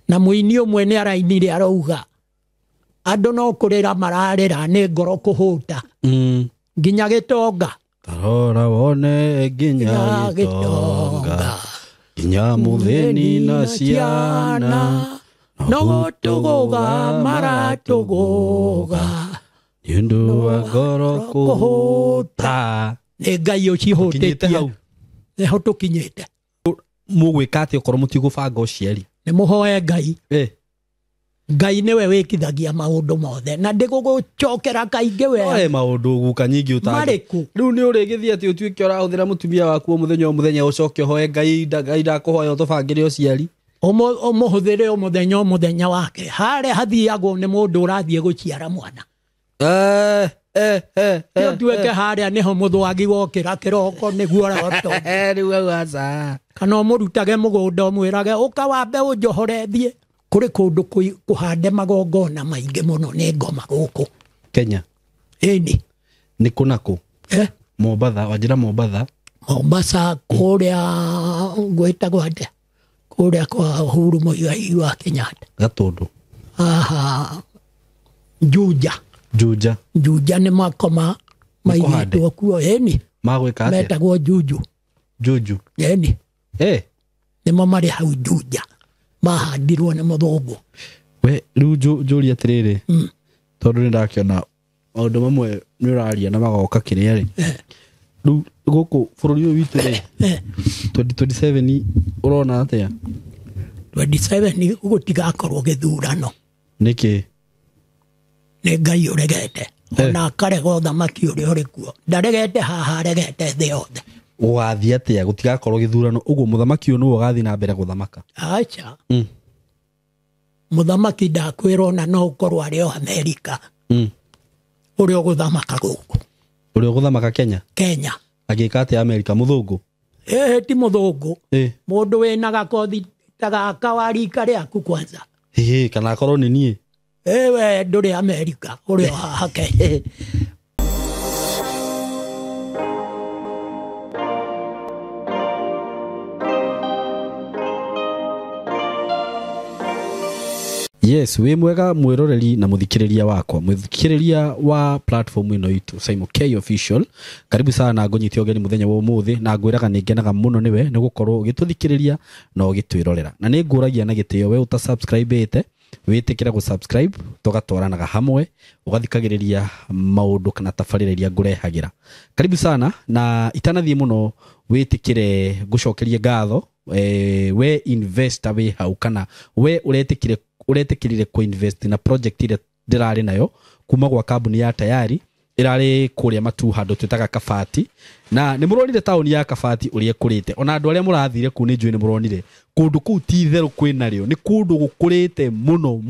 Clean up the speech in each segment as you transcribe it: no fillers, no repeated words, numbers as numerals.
na muini umwe ni arainire arauga andu no kurira mararira ni ngoro kuhuta nginya gitonga tarora wone nginya gitonga nginya mutheni na ciana no tugoga maratugoga yundu wa ngoro kuhuta ni ngai ucihutetie eho tukinyite mugwika ati okoro mutigubanga uciari ni muhoe ngai ngai niwe wikithagia maundu mothe na ndigugucokera kaingi we maundu guka nyingi utariku riu ni urigithia ati utuike urahuthira mutumia waku muthenya ucoke hoe ngai ndakuhoya utubangire uciari umuhuthire muthenya wake hare hathiagwo ni mundu urathie guciara mwana tuweke haria niho muthwagi wokira kiroko niguo roto riu waza kana umurutage mugunda umwirage ukawambe unjohorethie kuri kundu kuhande magongona maingi muno ni ngoma guku Kenya ini ni kunako Mombasa wajira Mombasa kuria gwita gwate kuria kwa Uhuru Muigai wa Kenyatta Gatundu Juja ni makoma maigitwo kuo ini magwika atia metagwo juju ini nimo mari hau Juja mahandirwo ni muthungu we riu njuri atiriri tondu ni ndakiona maundu mamwe ni uraria na magoka kiria ri riu guku bururi uyu witu ri 2027 urona atia 27 gutigakorwo githurano niki ni ngai uregete ona karego thamaki uri uri kuo ndaregete haha aregete thi yothe ugathia atia gutigakorwo githurano uguo muthamaki uyu no ugathi na mbere guthamaka acha muthamaki ndakwirwo na no ukorwo ari o Amerika uri guthamaka guku uri guthamaka Kenya agika atia Amerika muthungu ti muthungu mundu wina gakothi tagaka warika riaku kwanza kana akorwo ni nie we nduri Amerika uri haha Kenya Yes, we mwega mwiroreri na muthikiriria wakwa muthikiriria wa platform ino itu Simon K official karibu sana ngonyite ogeni muthenya wa umuthi na ngwiraga ningenaga muno niwe ni gukorwo ugituthikiriria na ugitwirorera na ni nguragia na gitio we uta subscribe ite witikira gu subscribe tugatwaranaga hamwe ugathikagiriria maundu kana tafaririria ngurehagira karibu sana na itanathie muno witikire gucokeria ngatho we investor we hau kana we uretikirire kuinvest na project ile ndirari nayo kuma gwa kambuni ya tayari irari kuria matu handu twitaga Kabati na ni muronire tauni ya Kabati urie kurite ona andu aria murathire ku ni njui ni muronire kundu ku ti theru kwina rio ni kundu gukurite muno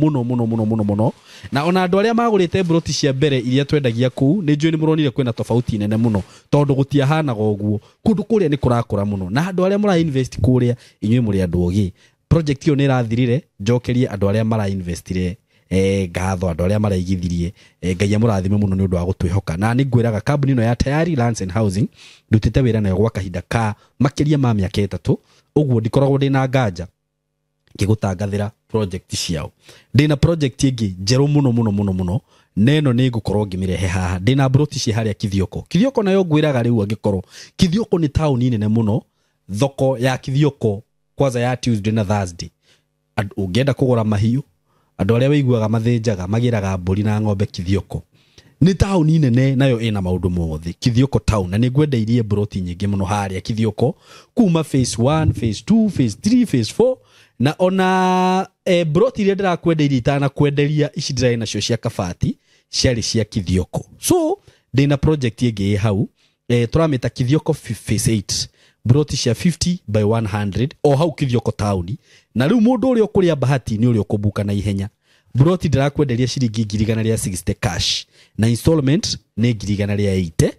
na ona andu aria magurite broti cia mbere iria twendagia ku ni njui ni muronire kwina tofauti nene muno tondu gutia hana goguo kundu kuria ni kurakura muno na andu aria mura invest kuria inyui muri andu ogi project yo ni rathirire njokerie andu aria mara investire ngatho andu aria maraigithirie ngai amurathime muno ni undu wa gutwihoka na ni ngwiraga kambuni ino ya Tayari Lands and Housing ndutite wira nayo gwa kahinda ka makiria ma miaka 3 uguo ndikoragwo ndina nganja ngigutangathira project ciao ndina project ingi njeru muno neno ni ngukorwo ngimirehe haha ndina broti ci haria Kithioko nayo ngwiraga riu angikorwo Kithioko ni town nene muno thoko ya Kithioko kwanza ya Tuesday na Thursday ungienda kugura mahiu andu aria weiguaga mathinjaga magiraga mburi na ng'ombe Kithioko ni town nene nayo ina maundu mothe Kithioko town na nigwendeirie broti nyingi muno haria Kithioko kuma phase 1 phase 2 phase 3 phase 4 na ona broti iria ndirakwendeirie itana kwenderia ici ndirai nacio cia Kabati ciari cia Kithioko so ndina project ingi hau turamita Kithioko phase 8 broti cia 50 by 100 o hau Kithioko town na riu mundu uri okuria bahati ni uri okubuka na ihenya broti ndirakwenderia ciringi 160 cash na installment ni 180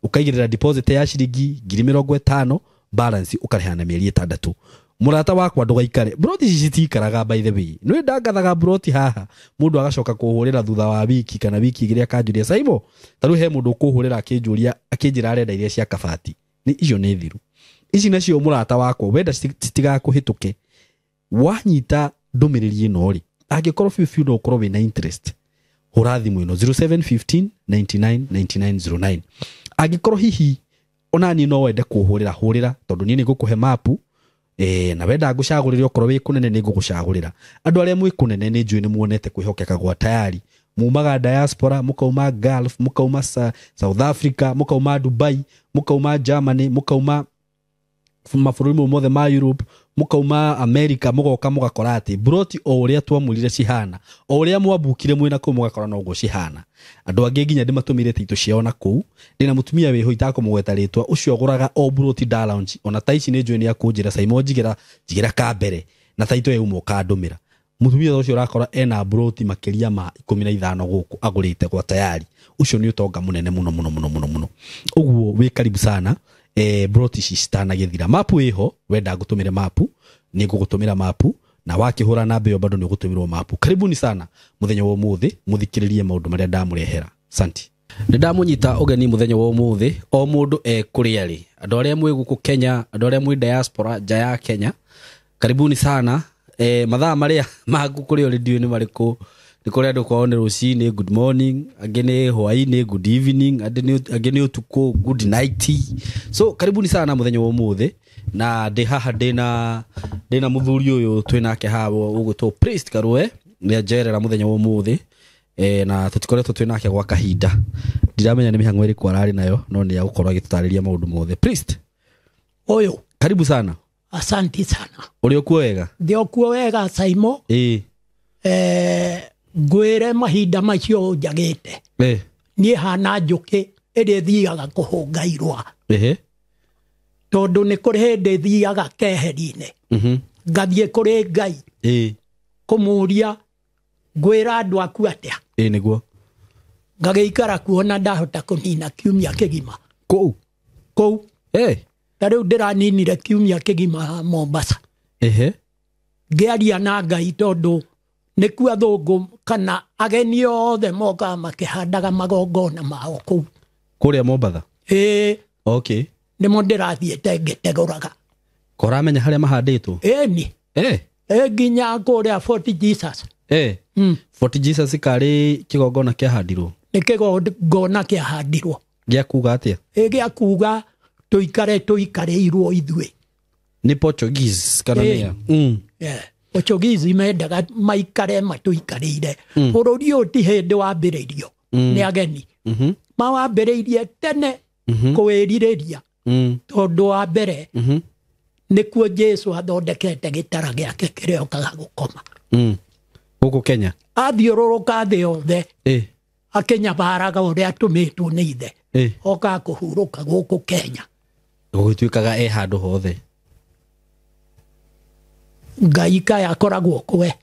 ukaigirira deposit ya ciringi 50 balance ukarehana mieri 6 murata wakwa ndugaikare broti citikaraga by the way no ndangathaga broti haha mundu agacoka kuhurira thutha wa wiki kana wiki igiria kanjuria Saibo taru he mundu kuhurira akinjuria akinjira arenda iria cia Kabati ni icio ni thiru ici nacio murata wakwa wenda citigakuhituke wanyita ndumiriri ino ri angikorwo biu no ukorwo wina interest hura thimu ino 0715 99 9909 angikorwo hihi onani no wende kuhurira tondu ni ngukuhe mapu na wenda ngucagurire okorwo wi kunene ni ngugucagurira andu aria mwi kunene ni njui ni muonete kwihokeka gwa tayari mumaga diaspora mukauma Gulf mukauma South Africa mukauma Dubai mukauma Germany mukauma mabũrũri mothe ma Europe mukauma America mugoka mugakora ati broti o uria twamurire cihana o uria mwabukire mwina ku mugakora no go cihana andu angi nginya ndimatumire tito ciao na ku ndina mutumia weho itakumugweta ritwa ucio guraga o broti da lounge ona taici ni njweni ya kunjira Simon jigira kambere na taito ye umo kandumira mutumia ucio urakora ena broti makiria ma 15 guku agurite gwa tayari ucio ni utonga munene muno uguo wi karibu sana broti cistana githira mapu iho wenda ngutumire mapu ni ngugutumira mapu na wakihura namba yo bado ni gutumirwo mapu karibuni sana muthenya wa umuthi muthikiririe maundu maria ndamurehera santi ni ndamunyita ugeni muthenya wa umuthi o mundu kuria ri andu aria mwi guku Kenya andu aria mwi diaspora ja ya Kenya karibuni sana mathaa maria magukurio radio ni mariku nikore andu kwao ni rucini good morning agene hwaini good evening agene utuko good night so karibuni sana muthenya wa umuthi na ndi haha ndina muthuri uyu twinake hawo ugutwo priest Karue ni ajerera muthenya wa umuthi na tutikoretwo twinake gwa kahinda ndiramenya ni mihango iri kwarari nayo no ni agukorwa agitutariria maundu mothe priest oyo karibu sana asante sana uri okuo wega ndi okuo wega Saimo ngwire mahinda macio njagite ni hana njuki iri thiaga kuhunga irwa tondu ni kuri hindi thiaga keherine ngathie kuri Ngai kumuria ngwira andu aku atia niguo ngageikara kuona ndahota kunina kiumia kigima kou tariu ndiraninire kiumia kigima Mombasa ngiaria na Ngai tondu niku athungu kana ageni othe moka makihandaga magongona mao kou kuria Mombasa okay nimo ndirathiete ngiteguraga koramenya haria mahanditwo ni nginya kuria Fort Jesus Fort Jesus kari kigongona kiahandirwo ni kigongona kiahandirwo giakuga atia giakuga tuikareirwo ithui ni Portuguese kana ni Portuguese mendaga maikare matuikarire bururi uyu ti hindi wambiririo ni ageni mawambiririe tene kuwiririria tondu wa mbere nikuo Jesu athondekete gitara giake kiria okaga gukoma guku Kenya athiururuka thi yothe akinyabaraga uria atumitwo ni ithe oka kuhuruka guku Kenya gugituikaga handu hothe Ngai kaya akoragwo kwe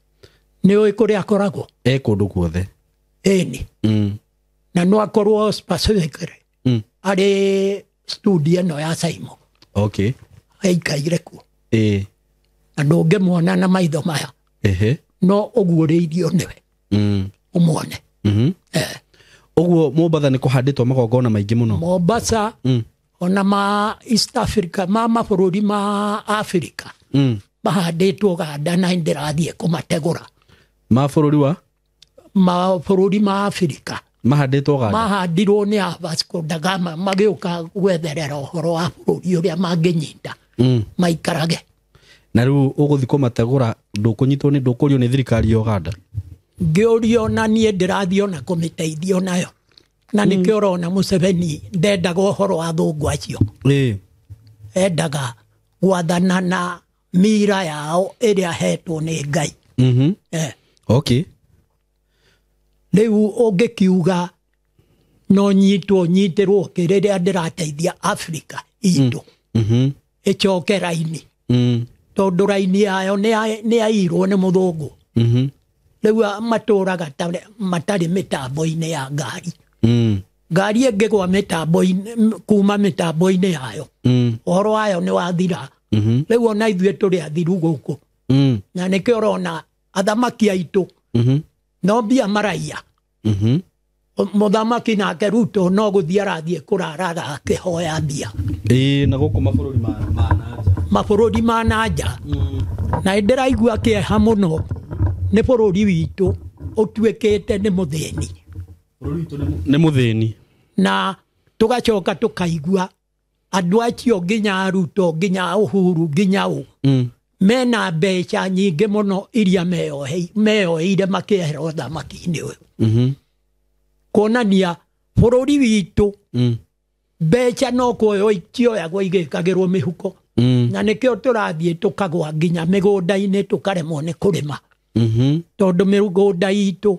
ni oi kuria akoragwo kundu guothe ni na no akorwo specifically ari studio no ya Saimo okay aikaire ku andu ngemuona na maitho maya no uguuriirio niwe umwone uguo Mombasa ni kuhanditwo magongona maingi muno Mombasa ona ma East Africa mabũrũri ma Africa mahanditwo ganda na ndirathie kumategura mabũrũri wa mabũrũri ma Africa mahanditwo ganda mahandirwo ni Vasco da Gama magiuka gwetherera uhoro wa bũrũri uria manginyita maikarage na riu uguthi kumategura ndukunyitwo ni ndukurio ni thirikari ya Uganda ngiorio na nie ndirathio na kumiteithio nayo na nikio rona Museveni ndendaga uhoro wa thungu acio endaga gwathana na mira yao iria hetwo ni Ngai okay riu ungikiuga no nyitirwo kiriria ndirateithia Africa itu icoke raini tondu raini yayo ni airwo ni muthungu riu maturaga matari mitambo-ini ya ngari ngari ingigwa mitambo-ini kuma mitambo-ini yayo uhoro wayo ni wathira riu ona ithuĩ turi athiru guku na nikio rona athamaki aitu no mbia maraia muthamaki nake Ruto no guthii arathie kuraraga akihoya mbia na guku mabũrũri ma nanja na ndiraigua kieha muno nĩ bũrũri witũ ũtuĩkĩte nĩ mũthĩni nĩ mũthĩni na tũgacoka tũkaigua andũ acio nginya Ruto nginya Uhuru nginya mena mbeca nyingĩ mũno iria meyoeire makĩehera ũthamaki-inĩ ũyũ kuonania bũrũri witũ mbeca no kuoywo ikioyagwo igĩkagĩrwo mĩhuko na nĩkĩo tũrathiĩ tũkagwa nginya mĩgũnda-inĩ tũkaremwo nĩ kũrĩma tondũ mĩgũnda itũ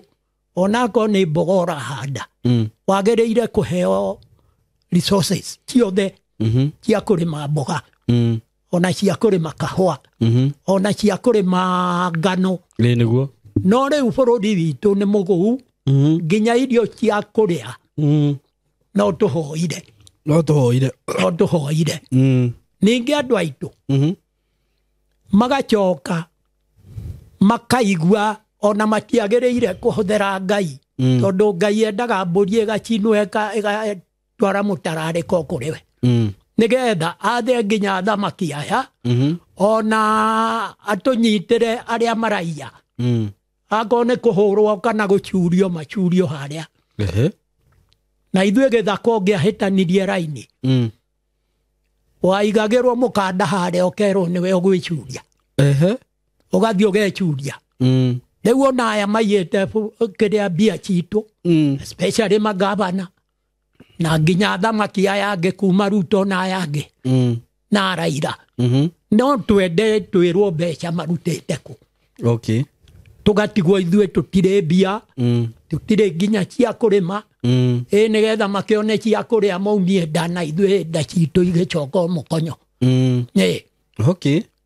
onakorwo nĩ mboga ũrahanda wagĩrĩire kũheo resources ciothe cia kũrĩma mboga ona cia kũrĩma kahũa ona cia kũrĩma ngano nĩguo no rĩu bũrũri witũ nĩ mũgũu nginya irio cia kũrĩa no tũhoire ningĩ andũ aitũ magacoka makaigua ona matiagĩrĩire kũhũthĩra Ngai tondũ Ngai endaga mbũri ĩgacinwo ĩgatwara mũtararĩko kũrĩ we nĩgetha athe nginya thamaki aya ona atũnyitĩre arĩa maraiya akorwo nĩ kũhũrwo kana gũcurio macurio harĩa na ithuĩ gĩthaka ũngĩahĩtanirie raini waigagĩrwo mũkanda harĩa ũkerwo nĩwe ũgwĩcuria ũgathiĩ ũgecuria rĩu ona aya maiyĩte kĩrĩa mbia citũ especially magavana na nginya thamaki aya angĩ kuma Ruto na aya angĩ na Raila no twende twĩrwo mbeca marutĩte kũ tũgatigwo ithuĩ tũtirĩ mbia tũtirĩ nginya cia kũrĩma nĩgetha makĩone cia kũrĩa maunie nda na ithuĩ nda citũ igĩcoka mũkonyo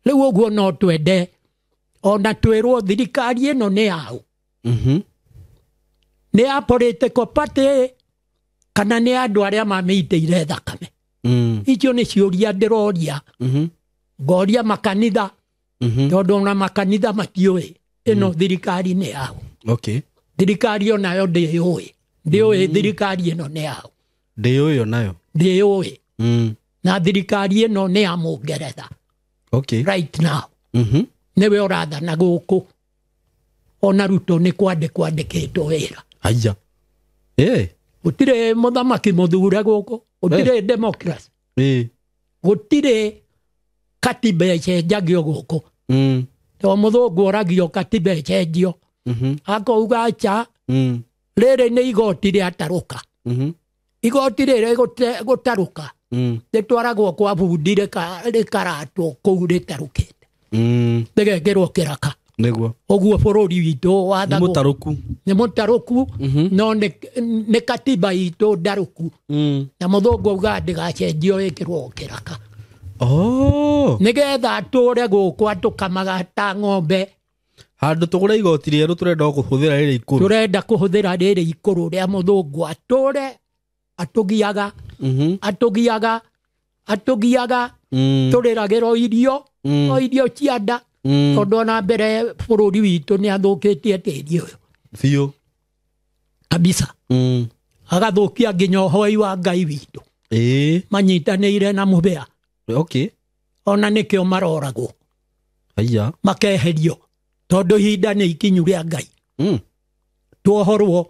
rĩu ũguo no twende ona twĩrwo thirikari ĩno nĩ yaũ nĩ ya political party kana nĩ andũ arĩa mamĩitĩire thakame icio nĩ ciũria ndĩroria ngoria makanitha tondũ ona makanitha matiũĩ ĩno thirikari nĩ yaũ thirikari onayo ndĩũĩ thirikari ĩno nĩ yaũ ndĩũĩ onayo ndĩũĩ na thirikari ĩno nĩ ya Mũngeretha right now nĩwe ũrathana gũkũ ona Ruto nĩ kwandĩkĩtwo wĩra gũtirĩ mũthamaki mũthure gũkũ gũtirĩ democracy gũtirĩ katiba ĩcenjagio gũkũ to mũthũngũ oragio katiba ĩcenjio akauga acha rĩrĩ nĩ igoti rĩatarũka igoti rĩrĩ gũtarũka rĩtwaragwo kwa bundi rĩkaratwo kũu rĩtarũkĩte rĩgekĩrwo kĩraka ũguo bũrũri witũ wathagwo nĩ mũtarũku no nĩ katiba itũ ndarũku na mũthũngũ auga ndĩgacenjio ĩkĩrwo kĩraka nĩgetha atũre gũkũ atũkamaga ta ng'ombe handũ tũgũre igoti rĩerũ tũrenda kũhũthĩra rĩrĩ ikũrũ tũrenda kũhũthĩra rĩrĩ ikũrũ rĩa mũthũngũ atũre atũgiaga tũrĩragĩrwo irio cia nda tondũ ona mbere bũrũri witũ nĩ athũkĩtie tĩri ũyũ biũ kabisa agathũkia nginya ũhoi wa Ngai witũ manyitanĩire na mũbĩa ona nĩkĩo maroragwo makeherio tondũ ihinda nĩ ikinyu rĩa Ngai tuohorwo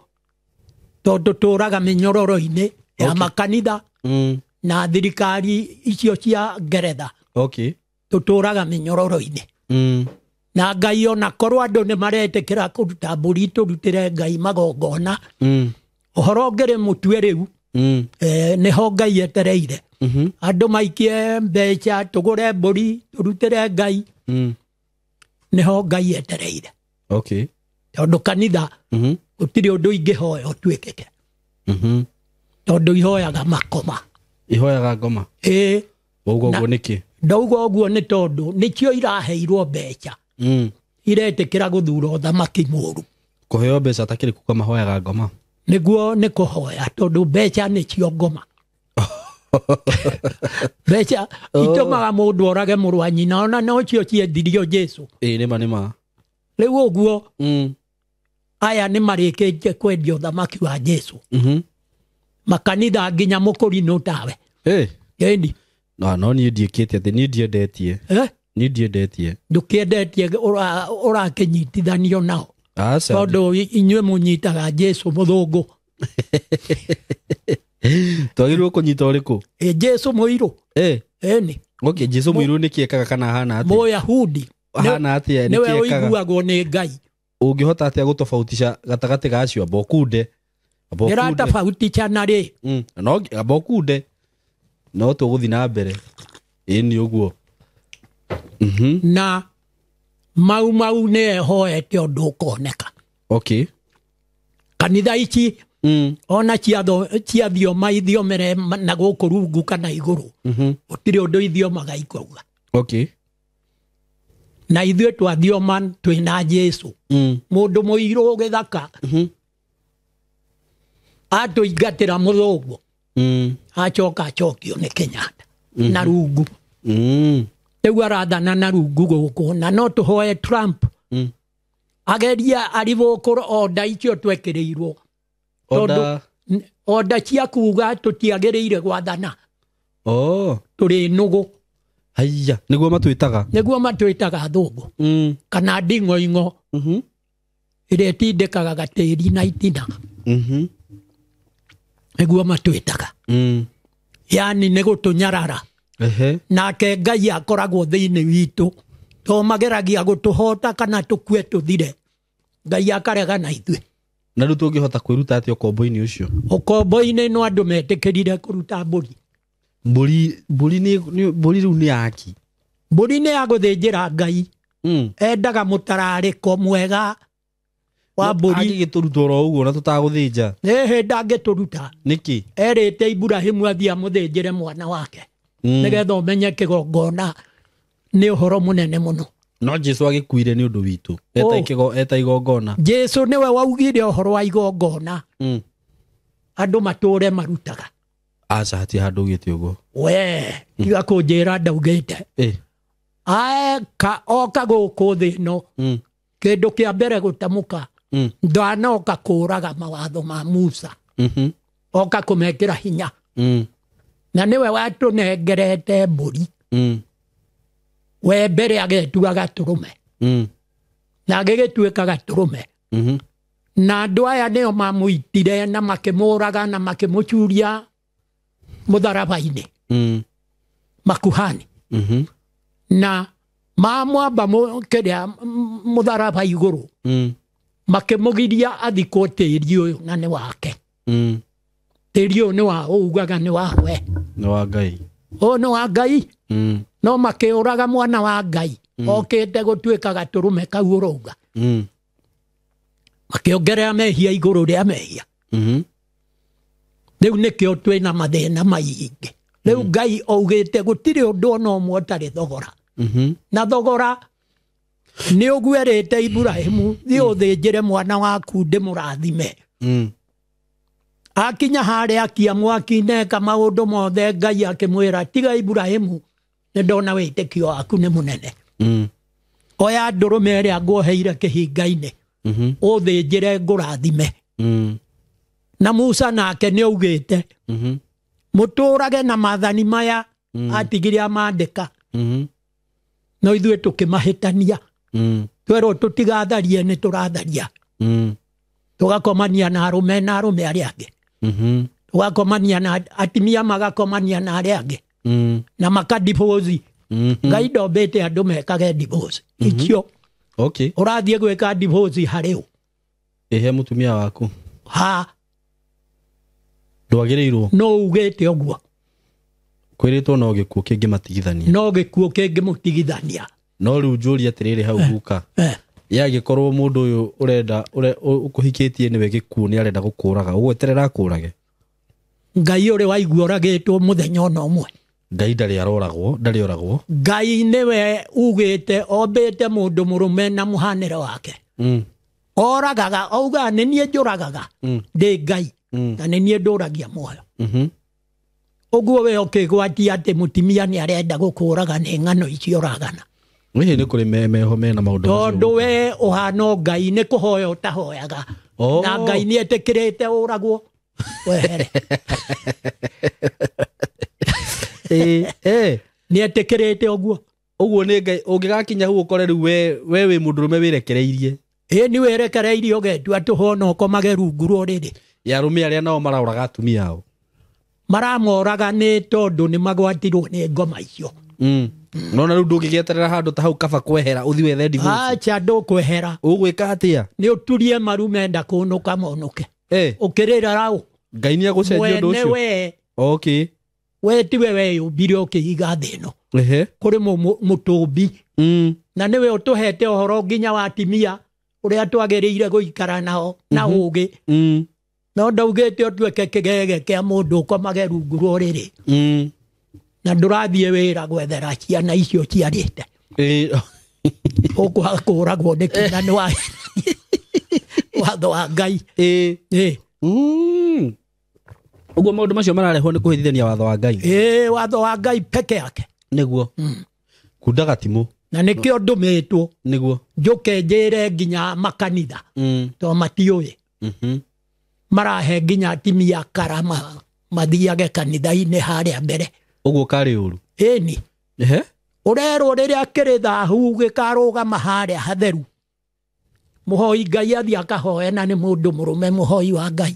tondũ tũraga mĩnyororo-inĩ ya makanitha na thirikari icio cia Ngeretha tũtũraga mĩnyororo-inĩ na Ngai ona korwo andũ nĩ maretĩkĩra kũruta mbũri tũrutĩre Ngai magongona ũhoro ngĩrĩ mũtue rĩu nĩho Ngai etereire andũ maikie mbeca tũgũre mbũri tũrutĩre Ngai nĩho Ngai etereire tondũ kanitha gũtirĩ ũndũ ingĩhoya ũtuĩkĩke tondũ ihoyaga makoma ihoyaga ngoma ũguo nĩkĩ ndauga ũguo nĩ tondũ nĩkĩo iraheirwo mbeca iretĩkĩra gũthura ũthamaki mũũru kũheo mbeca takĩrĩ kuka mahoyaga ngoma nĩguo nĩ kũhoya tondũ mbeca nĩcio ngoma mbeca itũmaga mũndũ orage mũrũ wa nyina ona nocio ciendirio Jesu nĩma rĩu ũguo aya nĩ marĩkĩtie kwendia ũthamaki wa Jesu makanitha nginya mũkũrinũ tawe no niĩ ndiĩkĩte atĩ niĩ ndiendetie Ni ndiendetie. Ndukiendetie ũrakĩnyitithanio nao. Aca. Tondũ inyuĩ mũnyitaga Jesu mũthũngũ. Twagĩrĩirwo kũnyita ũrĩkũ? Jesu mũirũ. Ĩni. Okay, Jesu mũirũ nĩ kĩekaga kana hana atĩa? Mũyahudi. Hana atĩa nĩ Nĩwe kĩekaga? ũiguagwo nĩ Ngai. Ũngĩhota atĩa gũtofautisha gatagatĩ ga acio Abokude? Ndĩratofautisha rĩ. No Abokude. No tũgũthiĩ na mbere. Ĩni ũguo. Na mau nĩ ehoete ũndũ ũkoneka. Okay. Kanitha ici ona ciathioma ithiomere na gũkũ rungu kana igũrũ. Gũtirĩ ũndũ ithiomaga ikauga. Okay. Na ithuĩ twathioma twĩna Jesu. Mũndũ mũirũ gĩthaka. Atũingatĩra mũthũngũ. Acoka acokio nĩ Kenyatta. Na rungu. Rĩu arathana na rungu gũkũ. Na no tũhoe Trump. Ageria arivũkũra oda icio twekĩrĩirwo. Oda cia kuga tũtiagĩrĩire gwathana. Tũrĩ nũgũ. Haiya, nĩguo matwĩtaga. Nĩguo matwĩtaga thũngũ. Kana nding'oing'o. Ĩrĩa ĩtindĩkaga gatĩri na itina. Nĩguo matwĩtaga. Yani nĩ gũtũnyarara. Nake Ngai akoragwo thĩinĩ witũ. To mageragia gũtũhota kana tũkue tũthire. Ngai akarega na ithuĩ. Na rĩu tũngĩhota kwĩruta atĩa ũkombo-inĩ ũcio? Ũkombo-inĩ no andũ metĩkĩrire kũruta mbũri. Mbũri rĩu nĩ yaki. Mbũri nĩ ya gũthĩnjĩra Ngai. Endaga mũtararĩko mwega wa mbũri. Angĩgĩtũruta oro ũguo na tũtagũthĩnja. Ndangĩtũruta. Nĩkĩ? Erĩte Ibrahimu athiĩ amũthĩnjĩre mwana wake. Nĩgetha ũmenye kĩgongona nĩ ũhoro mũnene mũno. No Jesu agĩkuire nĩ ũndũ witũ. Eta igongona. Jesu nĩwe waugire ũhoro wa igongona. Andũ matũre marutaga. Aca hatirĩ handũ ugĩte ũguo. Tiga kũnjĩra ndaugĩte. Oka gũkũ thĩ ĩno. Kĩndũ kĩa mbere gũtamũka. Ndanoka kũraga mawatho ma Musa. Oka kũmekĩra hinya. Na nĩwe watũnengerete mbũri. We mbere agetua gatũrũme. Na agĩgĩtuĩka gatũrũme. Na andũ aya nĩo mamũitire na makĩmũraga na makĩmũcuria mũtharaba-inĩ. Makuhani. Na mamwamba kĩrĩa mũtharaba igũrũ. Makĩmũgiria athikwo tĩri ũyũ na nĩ wake. Tĩri ũyũ nĩ wa ũgaga nĩ wa we. Nĩ wa Ngai. Nĩ wa Ngai. No makĩũraga mwana wa Ngai. Okĩte gũtuĩka gatũrũme kau ũrauga. Makĩongerera mehia igũrũ rĩa mehia. Rĩu nĩkĩo twĩna mathĩna maingĩ. Rĩu Ngai augĩte gũtirĩ ũndũ ona ũmwe ũtarĩ thogora. Na thogora nĩ ũguo erĩte Ibrahimu thiĩ ũthĩnjĩre mwana waku ndĩmũrathime. Akinya harĩa akia mwaki-inĩ eka maũndũ mothe Ngai akĩmwĩra tiga Ibrahimu nĩ ndona wĩtĩkio waku nĩ mũnene. Oya ndũrũme ĩrĩa nguoheire kĩhinga-inĩ. Ũthĩnjĩre ngũrathime. Na Musa nake nĩ augĩte mũtũrage na maathani maya atigire amandĩka. No ithuĩ tũkĩmahĩtania. Twerwo tũtigatharie nĩ tũratharia. Tũgakomania na arũme arĩa angĩ. Tũgakomania na atimia magakomania na arĩa angĩ. Na makadivozi. Ngai ndombĩte andũ mekage divorce. Ikio. Ũrathiĩ gwĩka divorce harĩ ũ? He mũtumia waku. Ndwagĩrĩirwo. No ugĩte ũguo. Kwĩrĩtwo no gĩkuũ kĩngĩmatigithania. No gĩkuũ kĩngĩmũtigithania. No rĩu njũria atĩrĩrĩ hau guka. Yagĩkorwo mũndũ ũyũ ũrenda ũkũhikĩtie nĩwe gĩkuũ nĩ arenda gũkũraga. Ũgweterera akũrage. Ngai ũrĩ waigua ũragĩtwo mũthenya ona ũmwe. Ngai ndarĩ oragwo. Ngai nĩwe ugĩte ombĩte mũndũ mũrũme na mũhanĩre wake. Oragaga auga nĩ niĩ njũragaga. Ndĩ Ngai. Na nĩ niĩ ndũragia muoyo. Ũguo we ũkĩgwatia atĩ mũtimia nĩ arenda gũkũraga nĩ ng'ano icio ũragana. Wĩhĩ nĩ kũrĩ meho mena maũndũ macio. Tondũ we ũhana Ngai nĩ kũhoya ũtahoyaga. Na Ngai nĩ etĩkĩrĩte ũragwo. Wehere. Nĩ etĩkĩrĩte ũguo. Uguo nĩ Ngai ũngĩgakinya hau ũkore rĩu we wĩ mũndũrũme wĩrekereirie. Nĩ werekereirie ũgetua tũhona ũkomage rungu rũrĩrĩ. Ya arũme arĩa nao maraũraga atumia ao. Maramoraga nĩ tondũ nĩ magwatirwo nĩ ngoma icio. Nona rĩu ndũngĩgĩeterera handũ ta hau kaba kwehera ũthiĩ wethe divorce. Acha ndũkwehera. Ũgwĩka atĩa? Nĩ ũturie maru menda kũnũka monuke. Ũkĩrĩra raũ. Ngai nĩ agũcenjia ũndũ ũcio. We. Okay. We tiwe weyũmbire ũkĩhiga thĩ ĩno. Kũrĩ mũtũmbi. Na nĩwe ũtũhete ũhoro nginya wa atimia ũrĩa twagĩrĩire gũikara nao na ũgĩ. No ndaugĩte ũtuĩke kĩgege kĩa mũndũ ũkomage rungu rũrĩrĩ. Na ndũrathiĩ wĩra gwethera ciana icio ciarĩte. Ũkwaga kũũragwo nĩ kĩna nĩ watho wa Ngai. Ũguo maũndũ macio mararehwo nĩ kũhĩtithania watho wa Ngai. Watho wa Ngai peke yake. Nĩguo. Kunda gatimũ. Na nĩkĩo ndũmĩtwo. Nĩguo. Njũke njĩre nginya makanitha. To matiũĩ. Marahe nginya atimia karama mathiage kanitha-inĩ harĩa mbere. Ũguo karĩ ũru. Ĩni. Ũrerwo rĩrĩa kĩrĩ thahu gĩkarũgama harĩa hatheru. Mũhoi Ngai athiĩ akahoe na nĩ mũndũ mũrũme mũhoi wa Ngai.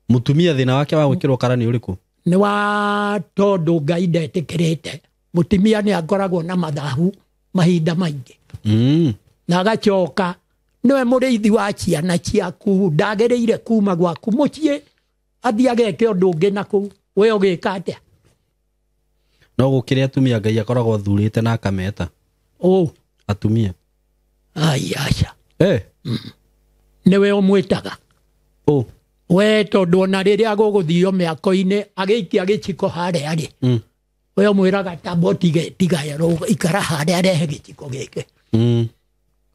Mũtumia thĩna wake wa gwĩkĩrwo kara nĩ ũrĩkũ? Nĩ wa tondũ Ngai ndetĩkĩrĩte. Mũtumia nĩ akoragwo na mathahu mahinda maingĩ. Na agacoka nĩwe mũrĩithi wa ciana ciaku, ndagĩrĩire kuma gwaku mũciĩ athiĩ ageke ũndũ ũngĩ nakũu. We ũgĩka atĩa? No gũkĩrĩ atumia Ngai akoragwo athurĩte na akameta. Atumia. Aca. Nĩwe ũmwĩtaga. We tondũ ona rĩrĩa gũgũthio mĩako-inĩ agĩikia gĩciko harĩa arĩ. We ũmwĩraga tambo tiga ikara harĩa arehe gĩciko gĩkĩ.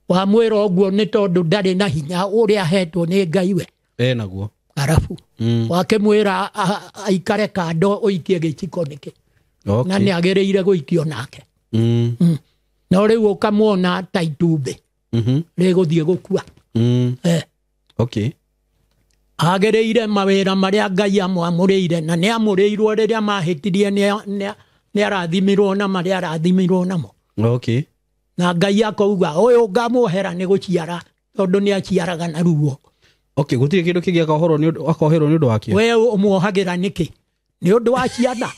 Wamwĩra ũguo nĩ tondũ ndarĩ na hinya ũrĩa ahetwo nĩ Ngai we. Naguo. Arabu. Wakĩmwĩra aikare kando ũikie gĩciko nĩkĩ. Na nĩ agĩrĩire gũikio nake. No rĩu ũkamwona ta itumbĩ. Rĩgũthiĩ gũkua. Agĩrĩire mawĩra marĩa Ngai amwamũrĩire na nĩ amũrĩirwo rĩrĩa mahĩtirie nĩ arathimirwo na marĩa arathimirwo namo. Na Ngai akauga ũyũ ngamuohera nĩ gũciara tondũ nĩ aciaraga na ruo. Gũtirĩ kĩndũ kĩngĩ akoherwo nĩ ũndũ wakĩo. We ũmuohagĩra nĩkĩ? Nĩ ũndũ wa ciana.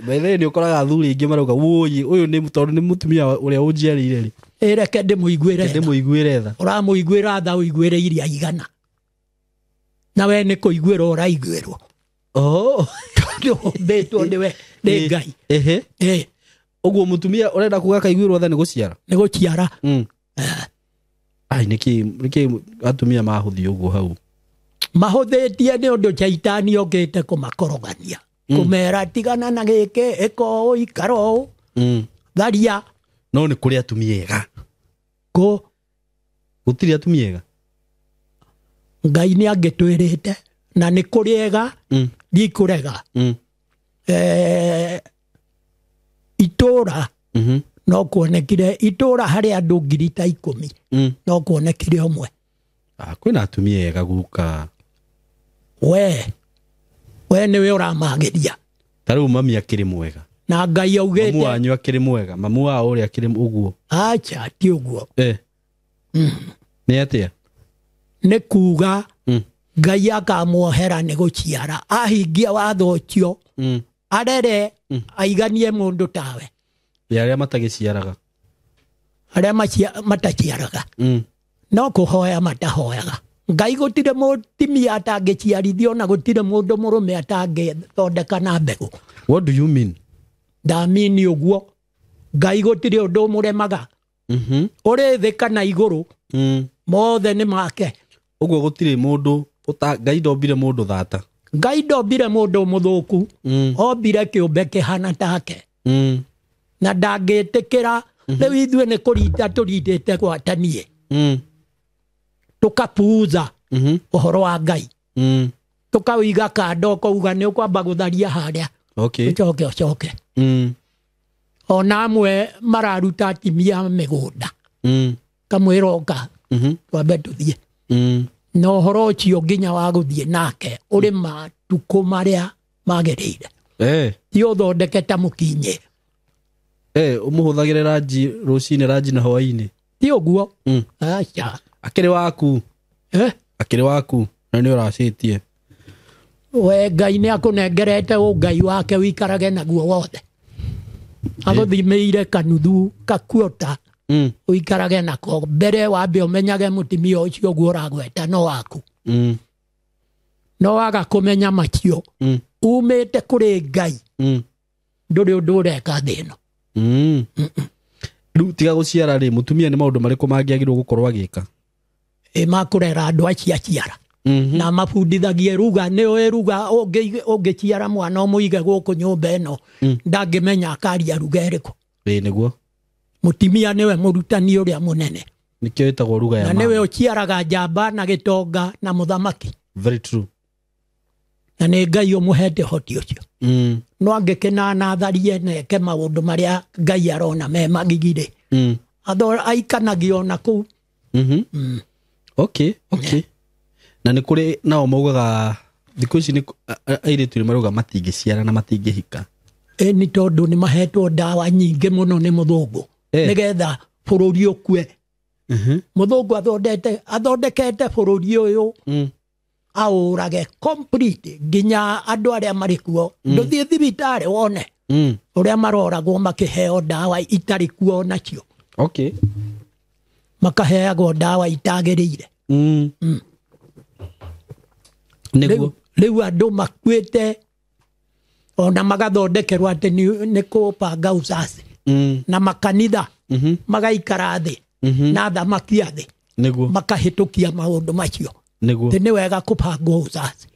Mbere nĩ ũkoraga athuri aingĩ marauga ũyũ nĩ tondũ nĩ mũtumia ũrĩa ũnjiarĩire rĩ. Reke ndĩmũiguĩre tha. Ũramũiguĩra tha ũiguĩre iria igana. Na we nĩ kũiguĩra ũraiguĩrwo. Ndũmbĩtwo nĩwe nĩ Ngai. Ũguo mũtumia ũrenda kuga akaiguĩrwo tha nĩ gũciara. Nĩ gũciara. Nĩkĩ atumia mahũthio ũguo hau? Mahũthĩtie nĩ ũndũ Shaitani okĩte kũmakorogania. Kũmera tigana na gĩkĩ ĩka ũũ ikara ũũ. Tharia. No nĩ kũrĩ atumia ega. Gũtirĩ atumia ega. Ngai nĩ angĩtwĩrĩte na nĩ kũrĩ ega ndikũrega. Itũra no kuonekire itũra harĩ andũ 10,000 no kuonekire ũmwe. Kwĩna atumia ega guka. We nĩwe ũramagĩria. Ta rĩu mami akĩrĩ mwega. Na Ngai augĩte. Mamu wanyu akĩrĩ mwega. Mamu wao ũrĩa akĩrĩ ũguo. Acha ti ũguo. Nĩ atĩa? Nĩ kuga Ngai akamuohera nĩ gũciara. Ahingia watho ũcio. Arere aiganie mũndũ tawe. Arĩa matagĩciaraga. Arĩa mataciaraga. No kũhoya matahoyaga. Ngai gũtirĩ mũtimia atangĩciarithio na gũtirĩ mũndũ mũrũme atangĩthondeka na mbegũ. What do you mean? Ndamini ũguo. Ngai gũtirĩ ũndũ mũremaga. Ũrĩ thĩ kana igũrũ. Mothe nĩ make. Ũguo gũtirĩ mũndũ Ngai ndombire mũndũ thata. Ngai ndombire mũndũ mũthũku. Ombire kĩũmbe kĩhana take. Na ndangĩtĩkĩra rĩu ithuĩ nĩ kũrinda tũrindĩte gwatanie. Tukapuuza ũhoro wa Ngai. Tukawiga kando kauga nĩ ũkwamba gũtharia harĩa. Ũcoke. Ona amwe mararuta atimia mĩgũnda. Kamwĩra oka. Twambe tũthiĩ. Na ũhoro ũcio nginya wa gũthiĩ nake ũrĩ matukũ marĩa magĩrĩire. ti uthondeke ta mukinye umuhuthagire ranji rucine ranji na hwaini ti uguo acha akiri waku na ni uracitie we Ngai nĩ akũnengerete ũngai wake wikarage naguo wothe agũthimĩire kanuthu kakuota wikarage nako mbere wambe ũmenyage mũtimia ũcio guo ũragweta no waku no waga kũmenya macio umĩte kũrĩ Ngai ndũrĩ ũndũ ũreka thĩ ĩno rĩu tiga gũciara rĩ mũtumia nĩ maũndũ marĩkũ mangĩagĩrĩirwo gũkorwo agĩka makũrera andũ aciara na mabundithagie ruga nĩ ũĩ ruga ũngĩciara mwana ũmũige gũkũ nyũmba ĩno ndangĩmenya akaria ruga ĩrĩkũ nĩguo mũtimia nĩwe mũrutani ũrĩa mũnene nĩkĩo ĩtagwo ruga ya na nĩwe ũciaraga njamba na gĩtonga na mũthamaki very true na nĩ Ngai ũmũhete hoti ũcio no angĩkena natharie neke maũndũ marĩa Ngai arona me magigire aikanagio na kũu okay na nĩ kũrĩ nao maugaga thikũ ici airĩtu nĩ marauga matingĩciara na matingĩhika nĩ tondũ nĩ mahetwo ndawa nyingĩ mũno nĩ mũthũngũ nĩgetha bũrũri ũkue mũthũngũ athondekete bũrũri ũyũ aũrage complete nginya andũ arĩa marĩ kuo ndũthiĩ thibitarĩ wone ũrĩa maroragwo makĩheo ndawa itarĩ kuo nacio makaheagwo ndawa itagĩrĩire rĩu andũ makuĩte ona magathondekerwo atĩ nĩ kũbanga ucaci na makanitha magaikara thĩ na thamaki thĩ makahĩtũkia maũndũ macio nĩ wega kũbangwo ucaci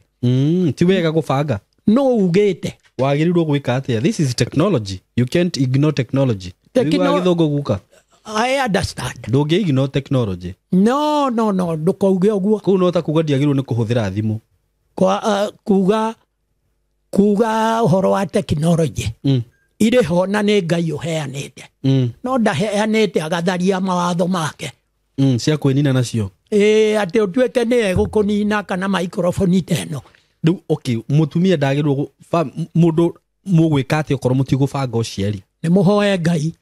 ti wega gũbanga no ugĩte wagĩrĩirwo gwĩka atĩa this is technology you can't ignore technology gĩthũngũ guka I understand ndũngĩ ignore technology no ndũkauge ũguo kũu no ta kuga ndiagĩrĩirwo nĩ kũhũthĩra thimũ kuga ũhoro wa tekinoronjĩ irĩ ho na nĩ Ngai ũheanĩte no ndaheanĩte agatharia mawatho make cia kwĩnina nacio atĩ ũtuĩke nĩ egũkũnina kana microphone teno rĩu mũtumia ndagĩrĩirwo mũndũ mũgwĩka atĩ okorwo mũtigũbanga ũciari nĩ mũhoe Ngai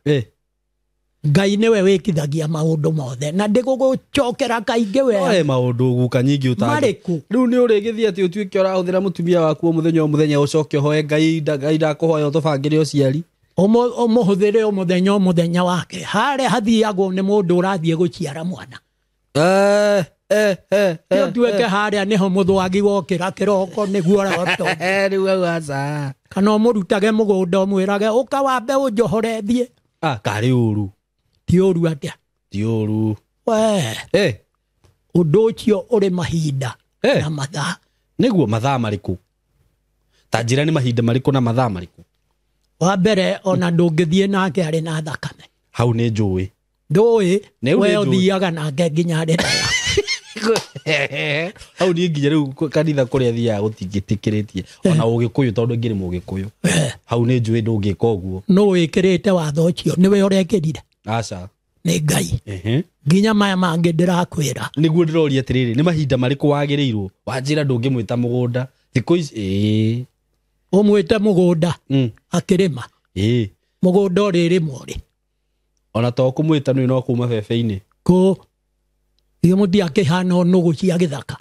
Ngai nĩwe wĩkithagia maũndũ mothe na ndĩgũgũcokera kaingĩ we maũndũ guka nyingĩ marĩkũ rĩu nĩ ũrĩgĩthiĩ atĩ ũtuĩke ũrahũthĩra mũtumia waku o mũthenya ũcoke ũhoe Ngai ndakũhoya ũtũbangĩre ũciari ũmũhũthĩre o mũthenya wake harĩa hathiagwo nĩ mũndũ ũrathiĩ gũciara mwana tuĩke harĩa nĩho mũthwagi wokĩra kĩroko nĩguo rĩu kana ũmũrutage mũgũnda ũmwĩrage ũka wambe ũnjohore thiĩ karĩ ũru ti ũru atĩa ti ũru ũndũ ũcio ũrĩ mahinda na mathaa nĩguo mathaa marĩkũ ta njĩra nĩ mahinda marĩkũ na mathaa marĩkũ wa mbere ona ndũngĩthiĩ nake arĩ na thakame hau nĩ njũĩ ndũĩ we ũthiaga nake nginya arĩ na hau niĩ nginya rĩu kanitha kũrĩa thiaga gũtingĩtĩkĩrĩtie ona ũgĩkũyũ tondũ ngĩrĩ mũgĩkũyũ hau nĩ njũĩ ndũngĩka ũguo no wĩkĩrĩte watho ũcio nĩwe ũrekĩrire aca nĩ Ngai nginya maya mangĩ ndĩrakwĩra nĩguo ndĩroria atĩrĩrĩ nĩ mahinda marĩkũ wagĩrĩirwo wanjĩra ndũngĩmwĩta mũgũnda thikũ ici ũmwĩte mũgũnda akĩrĩma mũgũnda ũrĩrĩmwo rĩ ona to kũmwĩta nĩ no kuma bebe-inĩ iyo mũndũ akĩhana nũgũ cia gĩthaka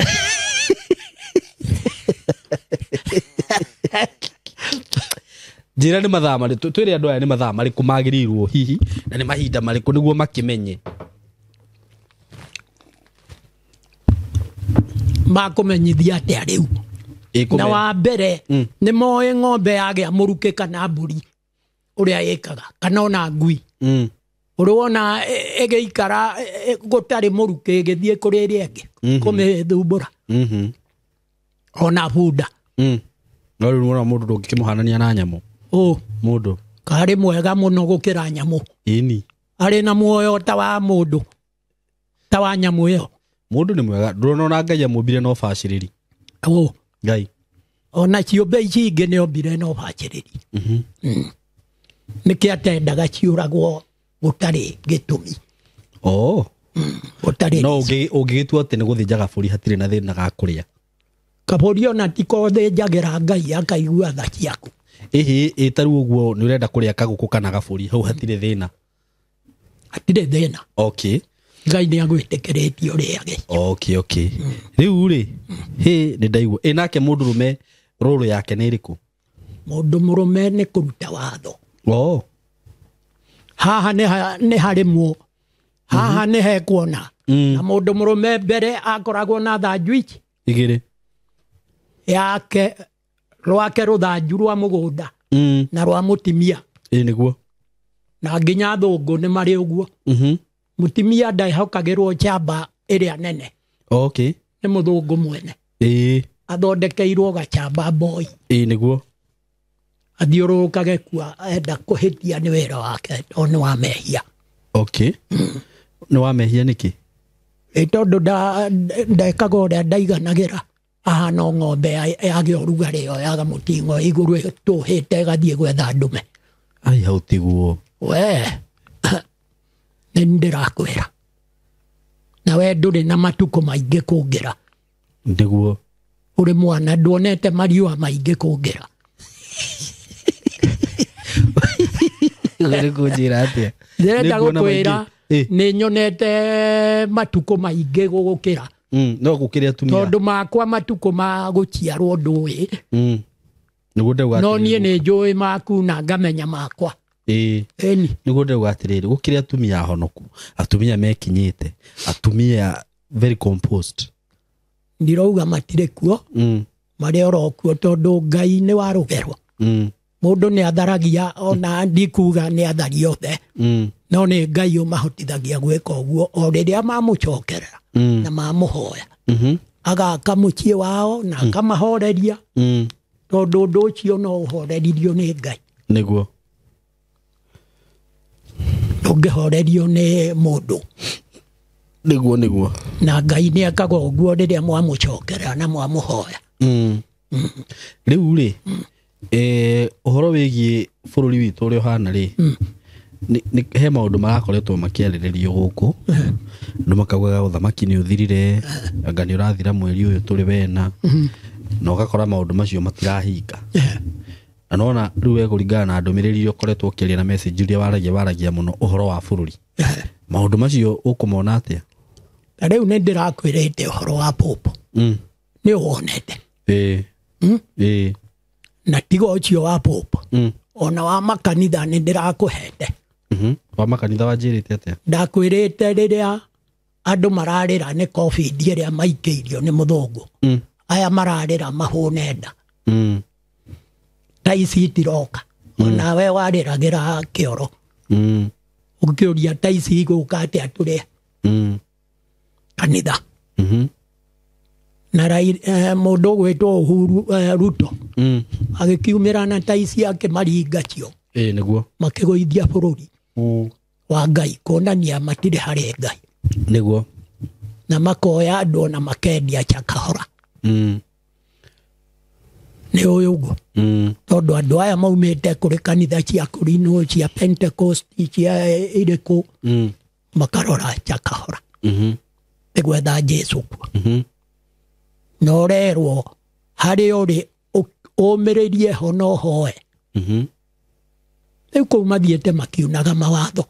njĩra nĩ mathaa marĩkũ twĩre andũ aya nĩ mathaa marĩkũ magĩrĩirwo hihi na nĩ mahinda marĩkũ nĩguo makĩmenye makũmenyithia atĩa rĩu na wa mbere nĩ moĩ ng'ombe yagĩa mũrukĩ kana mbũri ũrĩa ĩkaga kana ona ngui ũrĩwona ĩgĩikara gũtarĩ mũrukĩ ĩgĩthiĩ kũrĩ ĩrĩa ĩngĩ kũmĩthumbũra ona bunda no rĩu nĩwona mũndũ ndũngĩkĩmũhanania na nyamũ mũndũ karĩ mwega mũno gũkĩra nyamũ ĩni arĩ na muoyo ta wa mũndũ ta wa nyamũ ĩyo mũndũ nĩ mwega ndũrona ona Ngai amũmbire na ũbacĩrĩri Ngai ona ciũmbe ici ingĩ nĩ ombire na ũbacĩrĩri nĩkĩ atendaga ciũragwo gũtarĩ gĩtũmi gũtarĩ no ũngĩgĩtua atĩ nĩ gũthĩnja gabũri hatirĩ na thĩna ga kũrĩa kabũri ona ti gũthĩnjagĩra Ngai akaigua tha ciaku ĩtaru ũguo nĩ ũrenda kũrĩa kagũkũ kana gabũri hau hatirĩ thĩna. Hatirĩ thĩna. Okay. Ngai nĩ agwĩtĩkĩrĩtie ũrĩage. Okay. Rĩu rĩ nĩ ndaigua nake mũndũrũme rũrũ yake nĩ ĩrĩkũ? Mũndũ mũrũme nĩ kũruta watho. Haha nĩ harĩmwo, haha nĩ hekuona. Na mũndũ mũrũme mbere akoragwo na thanju ici 2 yake rwake rũthanju rwa mũgũnda na rwa mũtimia. Nĩguo. Na nginya thũngũ nĩ marĩ ũguo. Mũtimia ndahokagĩrwo chamba ĩrĩa nene. Okay. Nĩ mũthũngũ mwene. Athondekeirwo gachamba boy. Nĩguo. Athiũrũrũkage kuo enda kũhĩtia nĩ wĩra wake nĩ wa mehia. Okay. Nĩ wa mehia nĩkĩ? Tondũ ndekaga ũrĩa ndaiganagĩra ahana ng'ombe yagĩa ũrugarĩ ĩyo yaga mũting'o igũrũ tũhĩte ĩgathiĩ gwetha ndume. Ai hau tiguo. We nĩ ndĩrakwĩra na we ndũrĩ na matukũ maingĩ kũngĩra. Nĩguo. Ũrĩ mwana nduonete mariũa maingĩ kũngĩra. Kũnjĩra atĩa? Ndĩrenda gũkwĩra nĩ nyonete matukũ maingĩ gũgũkĩra. No gũkĩrĩ atumia. Tondũ makwa matukũ ma gũciarwo ndũĩ. Nĩguo ndauga no niĩ nĩ njũĩ maku na ngamenya makwa. Nĩguo ndauga atĩrĩrĩ gũkĩrĩ atumia ahonoku, atumia mekinyĩte, atumia very composed. Ndirauga matirĩ kuo marĩ orokuo tondũ Ngai nĩ wa rũgero. Mũndũ nĩ atharagia ona ndikuga nĩ athari othe. No nĩ Ngai ũmahotithagia gwĩka ũguo o rĩrĩa mamũcokerera na mamũhoya. Agaka mũciĩ wao na akamahoreria. Tondũ ũndũ ũcio no ũhoreririo nĩ Ngai. Nĩguo. Ndũngĩhorerio nĩ mũndũ. Nĩguo. Na Ngai nĩ ekaga ũguo rĩrĩa mwamũcokerera na mwamũhoya. Rĩu rĩ ũhoro wĩgiĩ bũrũri witũ ũrĩa ũhana rĩ he maũndũ marakoretwo makĩarĩrĩrio gũkũ. Andũ makaugaga ũthamaki nĩ ũthirire, anga nĩ ũrathira mweri ũyũ tũrĩ wena, na ũgakora maũndũ macio matirahinga. Na nona rĩu kũringana na ndũmĩrĩri iria ũkoretwo ũkĩaria na message iria waragia mũno ũhoro wa bũrũri, maũndũ macio ũkũmona atĩa? Rĩu nĩ ndĩrakwĩrĩte ũhoro wa Popo nĩ ũwonete. Na tiga ũcio wa Popo ona wa makanitha nĩ ndĩrakũhete. Wa makanitha wanjĩrĩte atĩa? Ndakwĩrĩte rĩrĩa andũ mararĩra nĩ COVID ĩrĩa maikĩirio nĩ mũthũngũ, aya mararĩra mahũne nda, ta ici itiroka, onawe warĩragĩra kĩoro ũkĩũria ta ici igũka atĩa tũrĩa kanitha. Na mũndũ ũgwĩtwo Uhuru Ruto agĩkiumĩra na ta ici akĩmaringacio nĩguo makĩgũithia bũrũri wa Ngai kuonania matirĩ harĩ Ngai. Nĩguo. Na makoya andũ na makendia chakahora. Nĩ ũyũ ũguo. Tondũ andũ aya maumĩte kũrĩ kanitha cia kũrinwo cia Pentecost cia irĩkũ makarora chakahora nĩ gwetha Jesu kuo. Na ũrerwo harĩ ũrĩ ũmĩrĩrie ho no hoe. Rĩu kũu mathiĩte makiunaga mawatho.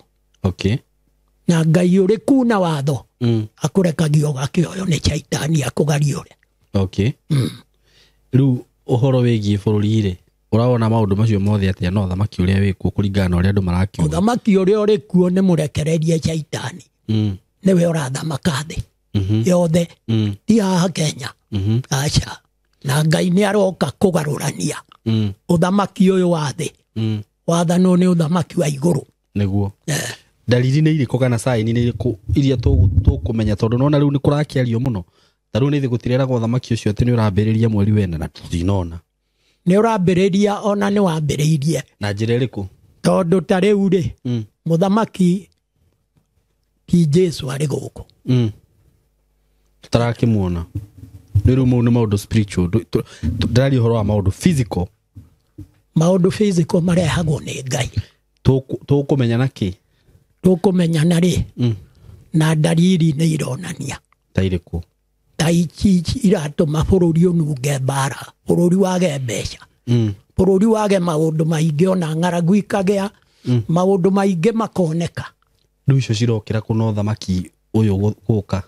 Na Ngai ũrĩ kuna watho akũrekagio gakĩoyo nĩ Shaitani akũgariũre. Rĩu ũhoro wĩgiĩ bũrũri rĩ ũrawona maũndũ macio mothe atĩa na ũthamaki ũrĩa wĩkuo kũringana na ũrĩa andũ marakiuga? Ũthamaki ũrĩa ũrĩ kuo nĩ mũrekererie Shaitani. Nĩwe ũrathamaka thĩ yothe, ti haha Kenya. Aca. Na Ngai nĩ aroka kũgarũrania ũthamaki ũyũ wa thĩ wathanwo nĩ ũthamaki wa igũrũ. Nĩguo. Dalili nĩ irĩkũ kana sign nĩ irĩkũ iria tũkũmenya tondũ nona rĩu nĩ kũrakĩario mũno? Ta rĩu nĩ thĩ gũtireraga ũthamaki ũcio atĩ nĩ ũrambĩrĩria mweri wena na tũtinona. Nĩ ũrambĩrĩria ona nĩ wambĩrĩirie. Na njĩra ĩrĩkũ? Tondũ ta rĩu rĩ mũthamaki ti Jesu arĩ gũkũ. Tutarakĩmuona. Rĩu mau nĩ maũndũ spiritual. Ndĩraria ũhoro wa maũndũ physical. Maũndũ physical marehagwo nĩ Ngai. Tũkũmenya na kĩ? Tũkũmenya na rĩ na dalili nĩ ironania. Ta irĩkũ? Ta ici iratũma bũrũri ũnunge mbara, bũrũri wage mbeca. bũrũri wage maũndũ maingĩ ona ng'aragu ikagĩa maũndũ maingĩ makoneka rĩu icio cirokĩra kũna ũthamaki ũyũ gũka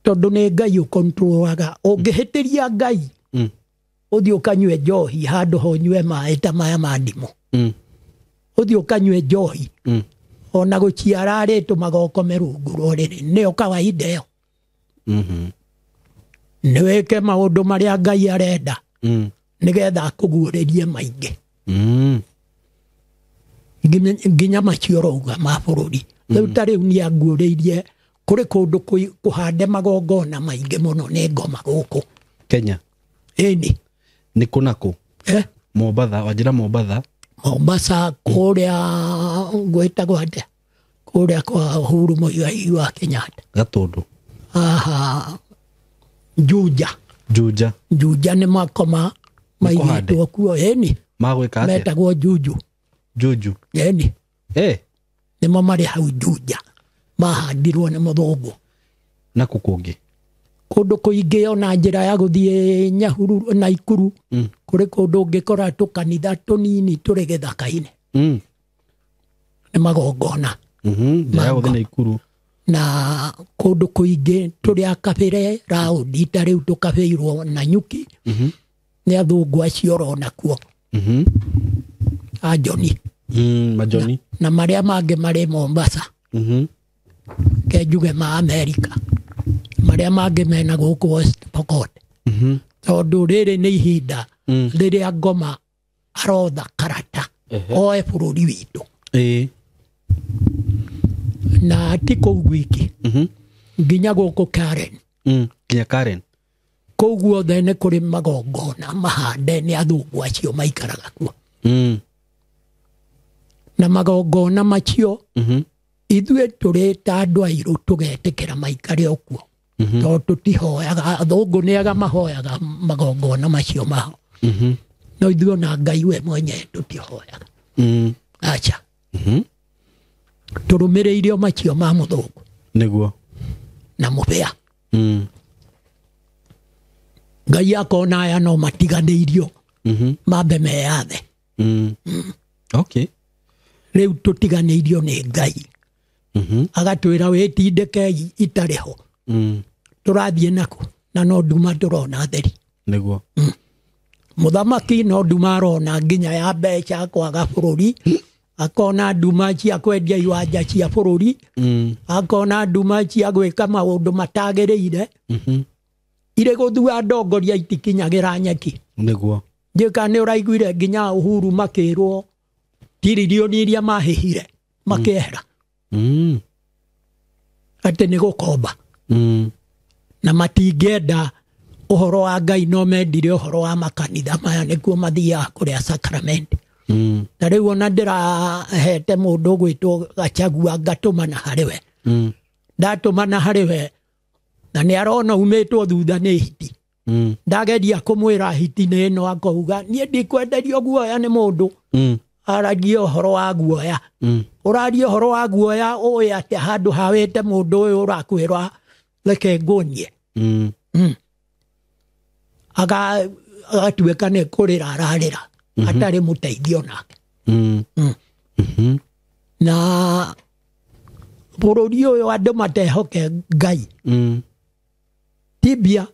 tondũ nĩ Ngai ũkontrolaga ũngĩhĩtĩria Ngai ũthiĩ ũkanyue njohi handũ ho nyue maĩ ta maya ma ndimũ ũthiĩ ũkanyue njohi ona gũciara rĩtũmaga ũkome rungu rũrĩrĩ nĩyo kawaida ĩyo nĩ wĩke maũndũ marĩa Ngai arenda nĩgetha akũguũrĩrie maingĩ nginya macio ũrauga ma bũrũri rĩu ta rĩu nĩ anguũrĩirie kũrĩ kũndũ kũhande magongona maingĩ mũno nĩ ngoma gũkũ Kenya ĩni nĩ kũnakũ Mombatha wanjĩra Mombasa kũrĩa gwĩtagwo atĩa kũrĩa kwa Uhuru Muigai wa Kenyatta Gatũndũ Juja nĩ makoma maigĩtwo kuo ĩni magwĩka atĩa metagwo Juju ĩni nĩmo marĩ hau Juja mahandirwo nĩ mũthũngũ nakũ kũngĩ kũndũ kũingĩ ona njĩra ya gũthiĩ Nyahururu Naikuru kũrĩ kũndũ ũngĩkora tũkanitha tũnini tũrĩ gĩthaka-inĩ nĩ magongona njĩra ya gũthiĩ Naikuru na kũndũ kũingĩ tũrĩa kabĩre raundi ta rĩu tũkabĩirwo Nanyuki nĩ athũngũ acio ũrona kuo Ajoni Majoni na marĩa mangĩ marĩ Mombasa kenjuge ma Amerika marĩa mangĩ mena gũkũ West Pokot tondũ rĩrĩ nĩ ihinda rĩrĩa ngoma arotha karata oe bũrũri witũ na ti kũu gwiki nginya gũkũ Karen kũu guothe nĩ kũrĩ magongona mahande nĩ athũngũ acio maikaraga kuo na magongona macio ithuĩ tũrĩ ta andũ airũ tũgetĩkĩra maikare o kuo tondũ tũtihoyaga athũngũ nĩaga mahoyaga magongona macio mao no ithuĩ ona Ngai we mwenye tũtihoyaga acha tũrũmĩrĩire o macio ma mũthũngũ nĩguo na mũbĩa Ngai akona aya no matiganĩirio mambe meyathe rĩu tũtiganĩirio nĩ Ngai agatwĩra wĩtindĩkei itarĩ ho tũrathiĩ naku na no nduma tũrona theri nĩguo mũthamaki no nduma arona nginya ya mbeca kwaga bũrũri akona nduma cia kwendia iwanja cia bũrũri akona nduma cia gwĩka maũndũ matagĩrĩire irĩ gũthua ndongoria itikinyagĩra nyeki nĩguo njĩka nĩ ũraiguire nginya Uhuru makĩrwo tiririoni iria mahĩhire makĩehera atĩ nĩ gũkomba na matingĩenda ũhoro wa Ngai no mendire ũhoro wa makanitha maya nĩkuo mathiaga kũrĩa sacrament ta rĩu ona ndĩrahete mũndũ gwĩtwo Gachagua ngatũmana harĩ we ndatũmana harĩ we na nĩ arona umĩtwo thutha nĩ hiti ndageria kũmwĩra hiti nĩ ĩno akauga niĩ ndikwenderio guoya nĩ mũndũ aragia ũhoro wa guoya ũraria ũhoro wa guoya ũĩ atĩ handũ hawĩte mũndũ ũyũ ũrakwĩra reke ngũnie agatuĩka nĩ kũrĩra ararĩra atarĩ mũteithio nake na bũrũri ũyũ andũ matehoke Ngai tibia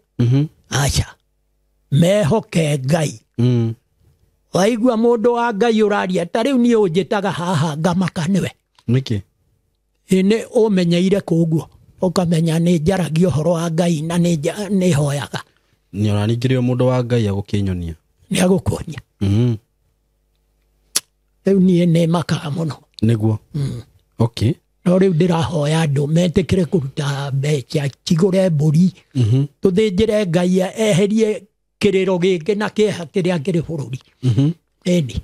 acha mehoke Ngai waigua mũndũ wa Ngai ũraria ta rĩu niĩ ũnjĩtaga haha ngamaka nĩwe nĩkĩ nĩ ũmenyeire kũguo ũkamenya nĩ njaragia ũhoro wa Ngai na nĩ hoyaga nĩ oraningĩrĩo mũndũ wa Ngai agũkĩnyonia nĩ agũkuonia rĩu niĩ nĩ makaga mũno nĩguo no rĩu ndĩrahoya andũ metĩkĩre kũruta mbeca cigũre mbũri tũthĩnjĩre Ngai eherie kĩrĩro gĩkĩ na kĩeha kĩrĩa kĩrĩ bũrũri ĩni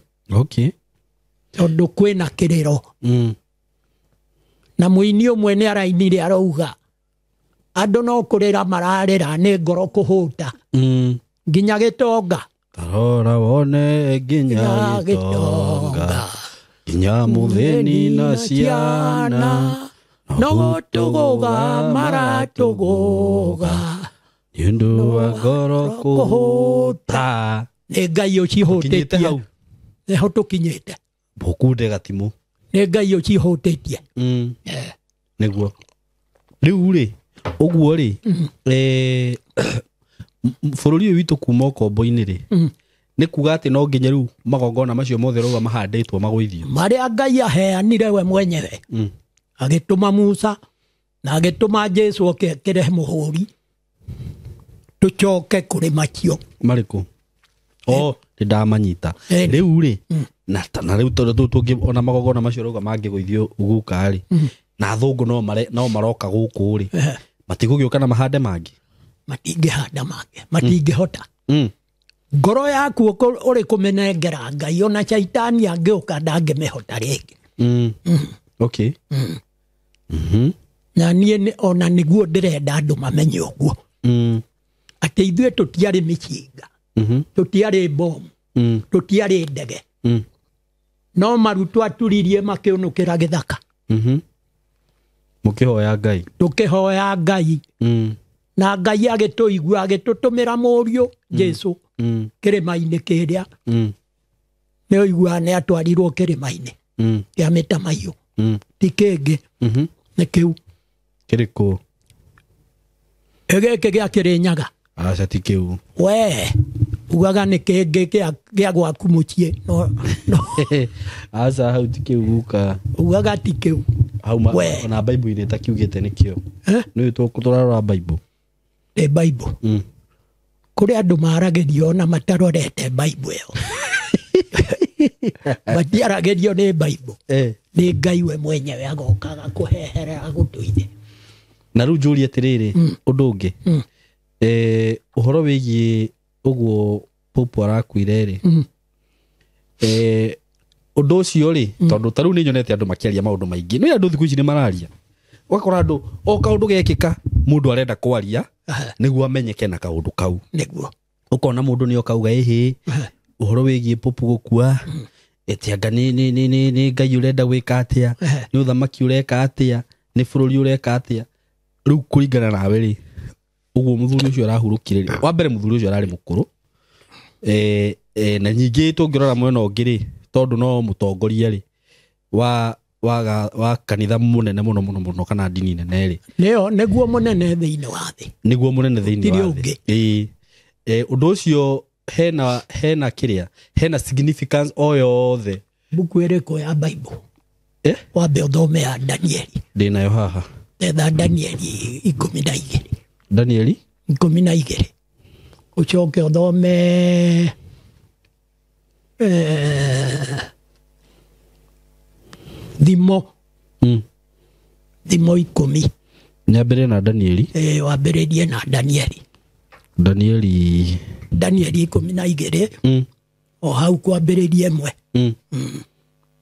tondũ kwĩna kĩrĩro na mũini ũmwe nĩ arainire arauga andũ no kũrĩra mararĩra nĩ ngoro kũhũta nginya gĩtonga tarora wone nginya gĩtonga nginya mũthĩni na ciana no gũtũgũga maratũgũga nĩ ũndũ wa ngoro kũhũta nĩ Ngai ũcihũtĩtie nĩho tũkinyĩte Bokunde gatimu nĩ Ngai ũcihũtĩtie nĩguo rĩu rĩ ũguo rĩ bũrũri ũyũ witũ kuma ũkombo-inĩ rĩ nĩ kuga atĩ no nginya rĩu magongona macio mothe rauga mahandĩtwo magũithio marĩa Ngai aheanire we mwenyewe agĩtũma Musa na agĩtũma Jesũ oke ekĩre mũhũri tũcoke kũrĩ macio marĩkũ ndamanyita rĩu rĩ na rĩu tũngĩ ona magongona macio rauga mangĩgũithio guka rĩ na athũngũ no maroka gũkũ rĩ matigũgĩũka na mahande mangĩ matingĩhanda mangĩ matingĩhota ngoro yaku ũrĩ kũmenengera Ngai ona shaitani angĩũka ndangĩmĩhota rĩngĩ okay na niĩ ona nĩguo ndĩrenda andũ mamenye ũguo atĩ ithuĩ tũtiarĩ mĩcinga tũtiarĩ bomu tũtiarĩ ndege no maru aturirie makĩũnũkĩra gĩthaka mũkĩhoya Ngai tũkĩhoya Ngai na Ngai agĩtũigua agĩtũtũmĩra mũriũ Jesũ kĩrĩma-inĩ kĩrĩa nĩ ũiguaga nĩ atwarirwo kĩrĩma-inĩ kĩa Mĩtamaiyũ ti kĩngĩ nĩ kĩu kĩrĩkũ gĩkĩ gĩa Kĩrĩnyaga aca ti kĩu we ugaga nĩ kĩngĩ gĩa gwaku mũciĩ aca hau ti kĩu guka ugaga ti kĩu hau ona Bible-inĩ ĩtakiugĩte nĩkĩo nĩ tũrarora Bible nĩ Bible kũrĩ andũ maragĩrio na matarorete Bible ĩyo matiaragĩrio nĩ Bible nĩ Ngai we mwenyewe agokaga kũheherera gũtũithe na rĩu njũrie atĩrĩrĩ ũndũ ũngĩ ũhoro wĩgiĩ ũguo Pope arakuire rĩ ũndũ ũcio rĩ tondũ tarĩu nĩ nyonete andũ makĩaria maũndũ maingĩ nĩ andũ thikũ ici nĩ mararia ũgakora andũ o kaũndũ gekĩka mũndũ arenda kwaria nĩguo amenyeke na kaũndũ kau nĩguo ũkona mũndũ nĩ okauga ũhoro wĩgiĩ Pope gũkua eti anga nĩ Ngai ũrenda gwĩka atĩa nĩ ũthamaki ũreka atĩa nĩ bũrũri ũreka atĩa rĩu kũringana nawe rĩ ũguo mũthuri ũcio arahurũkire rĩ wa mbere mũthuri ũcio ararĩ mũkũrũ na ningĩ tũngĩrora mwena ũngĩ rĩ tondũ no mũtongoria rĩ wa kanitha mũnene mũno kana ndini nene rĩ nĩguo mũnene thĩinĩ wa thĩ nĩguo mũnene thĩinĩ wa thĩ ũndũ ũcio hena kĩrĩa hena significance o yothe buku ĩrĩkũ ya Bible wambe ũthome ya Danieli ndĩnayo haha etha Danieli 12 Danieli 12 ucoke ũthome thimo 10 nyambĩrĩrie na Danieli wambĩrĩrie na Danieli 12 o hau kwambĩrĩrie ĩmwe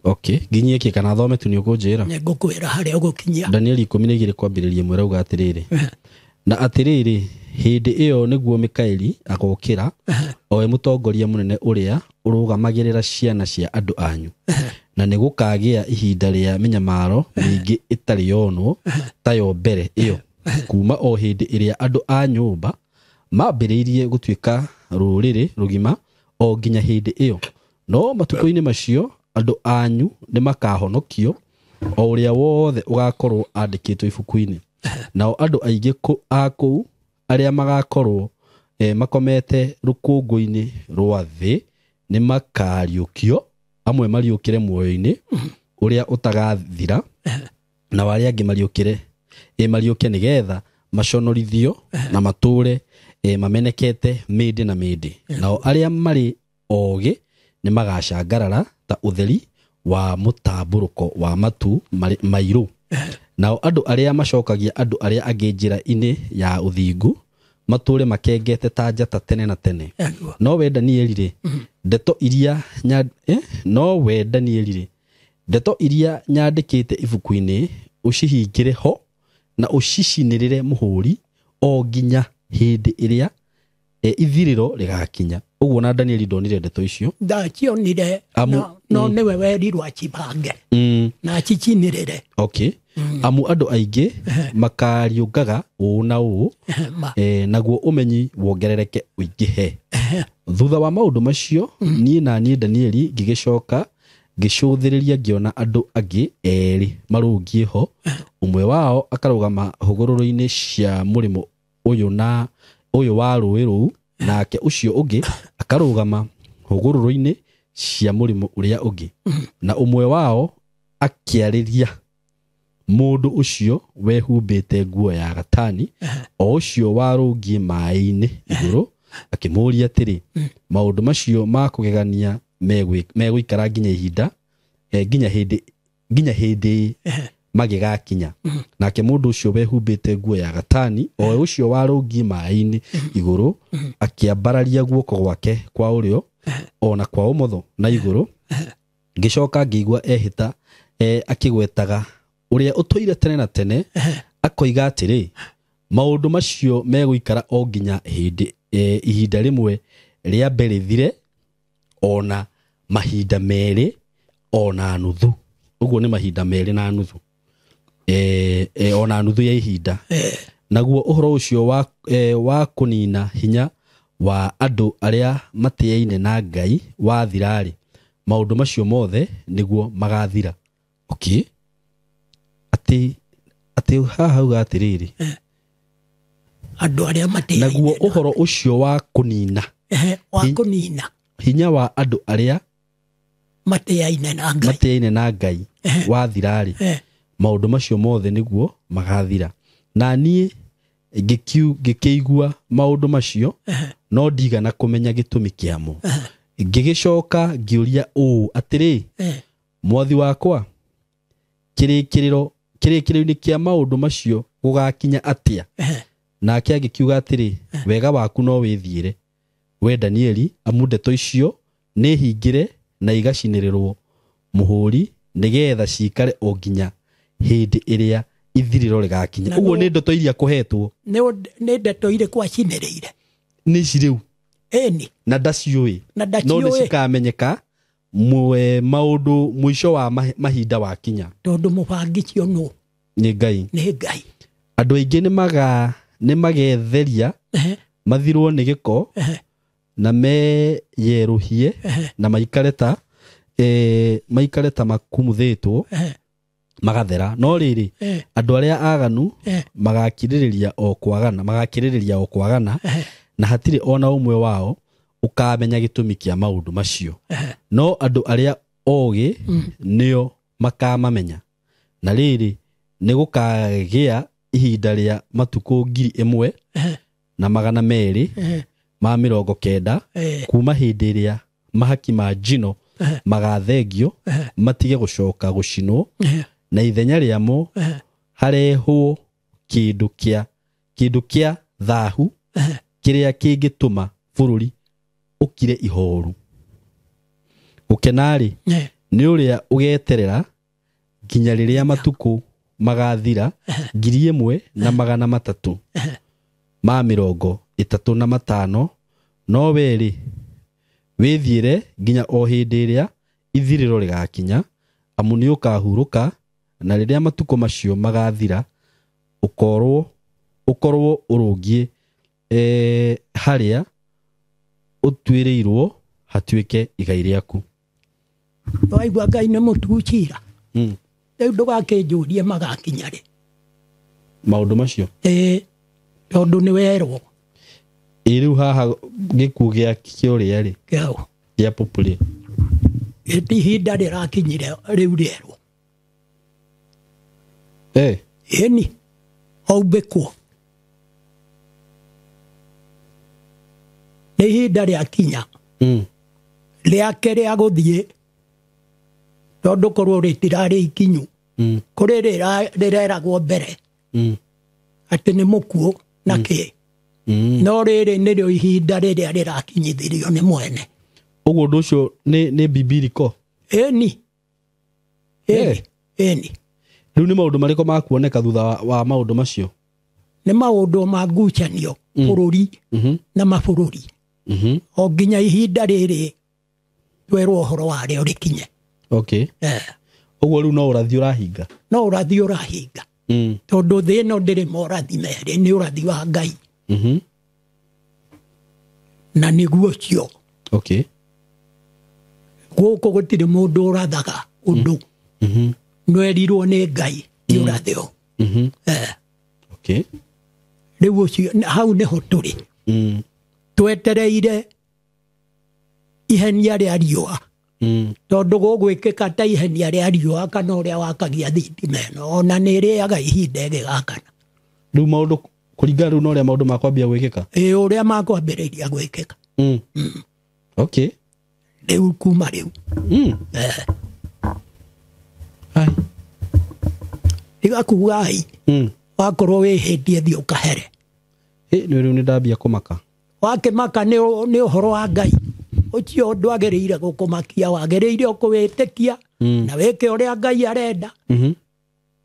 okay nginyie kĩ kana thome tu nĩ ũkũnjĩra nĩ ngũkwĩra harĩa ũgũkinyia Danieli 12 kwambĩrĩria ĩmwe rauga atĩrĩrĩ na atĩrĩrĩ hĩndĩ ĩyo nĩguo Mikaeli agokĩra owe mũtongoria mũnene ũrĩa ũrũgamagĩrĩra ciana cia andũ anyu na nĩ gũkagĩa ihinda rĩa mĩnyamaro mĩingĩ ĩtarĩ yonwo tayo mbere ĩyo kuma o hĩndĩ ĩrĩa andũ a nyũmba mambĩrĩirie gũtuĩka rũrĩrĩ rũgima o nginya hĩndĩ ĩyo no matukũ-inĩ macio andũ anyu nĩ makahonokio o ũrĩa wothe ũgakorwo andĩkĩtwo ibuku-inĩ nao andũ aingĩ a kũu arĩa magakorwo makomete rũkũngũ-inĩ rwa thĩ nĩ makariũkio amwe mariũkĩre muoyo-inĩ ũrĩa ũtagathira na arĩa angĩ mariũke nĩgetha maconorithio na matũre mamenekete mĩndĩ na mĩndĩ nao arĩa marĩ ogĩ nĩ magacangarara ta ũtheri wa mũtambũrũko wa matu mairũ nao andũ arĩa macokagia andũ arĩa angĩ njĩra-inĩ ya ũthingu matũre makengete ta njata tene na tene no we Danieli rĩ ndeto iria nyandĩkĩte ibuku-inĩ ũcihingĩre ho na ũcicinĩrĩre mũhũri o nginya hĩndĩ ĩrĩa ithirĩro rĩgakinya ũguo na Danieli ndonire ndeto icio ndacionire no nĩwe werirwo acibange na acicinĩrĩre okay amu andu aingi makariungaga uu na uu naguo umenyi wongerereke uingihe thutha wa maundu macio nie na nie Danieli gigicoka gicuthiriria ngiona andu angi eri marungie ho umwe wao akarugama hugururu-ini cia murimo uyu wa ruwi ruu nake ucio ungi akarugama hugururu-ini cia murimo uria ungi na umwe wao akiariria mundu ucio wehumbite nguo ya gatani o ucio warungie mai-ini iguru akimuria atiri maundu macio ma kugegania megwikara nginya ihinda nginya hindi magigakinya nake mundu ucio wehumbite nguo ya gatani o ucio warungie mai-ini iguru akiambararia guoko gwake kwa urio ona kwa umotho na iguru gicoka ngigwa ehita akigwetaga uria utoire tene na tene akoiga atiri maundu macio megwikara o nginya hindi ihinda rimwe ria berithire ona mahinda meri ona nuthu uguo ni mahinda meri na nuthu ona nuthu ya ihinda naguo uhoro ucio wa kunina hinya wa andu aria matiaine na Ngai wathirari maundu macio mothe niguo magathira okay ati haha uga atiriri andu aria matiaine naguo uhoro ucio wa kunina hinya wa andu aria matiaine na Ngai wathirari maundu macio mothe niguo magathira na nie ngikigua maundu macio no ndigana kumenya gitumi kiamo ngigicoka ngiuria atiri mwathi wakwa kirikiriro-ini kia maundu macio gugakinya atia nake agikiuga atiri wega waku no withiire we Danieli amu ndeto icio ni hingire na igacinirirwo muhuri nigetha cikare o nginya hindi iria ithiriro rigakinya uguo ni ndeto iria kuhetwo ni ndeto ire kwacinirire ni ciriu eni na ndaciui no ni cikamenyeka maundu mwisho wa mahinda wakinya tondu mubangi cio no ni Ngai andu aingi ni magetheria mathirwo ni giko na meyeruhie na maikare ta makumuthitwo magathera no riri andu aria aganu magakiririria o kwagana na hatire ona umwe wao ukamenya gitumi kia maundu macio no andu aria ogi nio makamamenya na riri nigukagia ihinda ria matuku 1,000 na 200 ma 90 kuma hindi iria mahaki ma njino magathengio matige gucoka gucinwo na ithenya riamo harehwo kindu kia thahu kiria kingituma bururi ukire ihoru ukenari ni uria ugeterera nginya riria matuku magathira 1,300 ma 35 no weri withiire nginya o hindi iria ithiriro rigakinya amu ni ukahuruka na riria matuku macio magathira ukorwo urungie haria utwirirwo hatuike igai riaku waigua Ngai ni mutucira riu ndugakinjurie magakinya ri maundu macio tondu ni werwo riu haha gikuo giakio ria ri ya populi eti hinda rirakinyire riu rierwo eni aubekwo ni hinda riakinya riake ria guthie tondu korwo ritirari ikinyu kuri rireragwo mbere ati ni mukuo na ki no riri nirio ihinda riria rirakinyithirio ni mwene uguo undu ucio ni bibiliko eni riu ni maundu mariko makuoneka thutha wa maundu macio ni maundu ma ngucanio bururi na mabururi o nginya ihinda riri twerwo horo wario rikinye okay Uguo riu no urathi urahinga. No urathi urahinga. Tondu thi ĩno ndĩrĩ morathi merĩ, nĩ ũrathi wa Ngai. Na nĩguo cio. Okay. Gũkũ gũtirĩ mũndũ ũrathaga ũndũ. Nwerirwo nĩ Ngai ti ũrathi o. Okay. Rĩu ũcio hau nĩho tũrĩ. Twetereire ihenia rĩa riũa. Tondu gũgwĩkĩka ta ihenia rĩa riũa kana ũrĩa wakagia thitima ĩno, ona nĩ ĩrĩaga ihinda ĩgĩgakana. Rĩu maũndũ kũringana rĩu na ũrĩa maũndũ makwambia gwĩkĩka? Ũrĩa makwambĩrĩria gwĩkĩka. Okay. Rĩu kuma rĩu. Tiga kuga ai. Wakorwo wĩhĩtie thiĩ ũkahere. Nĩ rĩu nĩ ndambia kũmaka. Wakĩmaka nĩ ũhoro wa Ngai. Ũcio ndwagĩrĩire gũkũmakia, wagĩrĩire kũwĩtĩkia na wĩke ũrĩa Ngai arenda.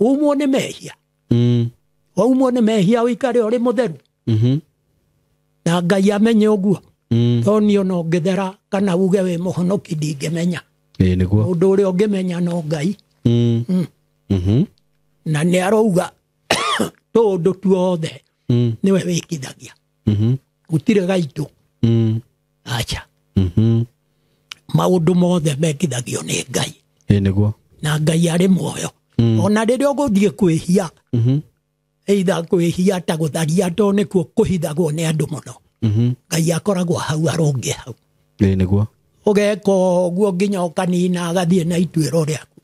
Umwo nĩ mehia. Waumwo nĩ mehia ũikare ũrĩ mũtheru. Na Ngai amenye ũguo. Tonio no ngĩthera kana uge wĩ mũhonoki ndingĩmenya. Nĩguo. Ũndũ ũrĩa ũngĩmenya no Ngai. Na nĩ arauga tũndũ tuothe nĩwe wĩkithagia. Gũtirĩ gaitũ. Acha. Maũndũ mothe mekithagio nĩ Ngai. Nĩguo. Na Ngai arĩ muoyo. Ona rĩrĩa ũgũthiĩ kwĩhia. Either kwĩhia ta gũtharia to nĩkuo kũhithagwo nĩ andũ mũno. Ngai akoragwo hau arũngiĩ hau. Nĩguo. Ũgeka ũguo nginya ũkanina agathiĩ na ituĩro rĩaku.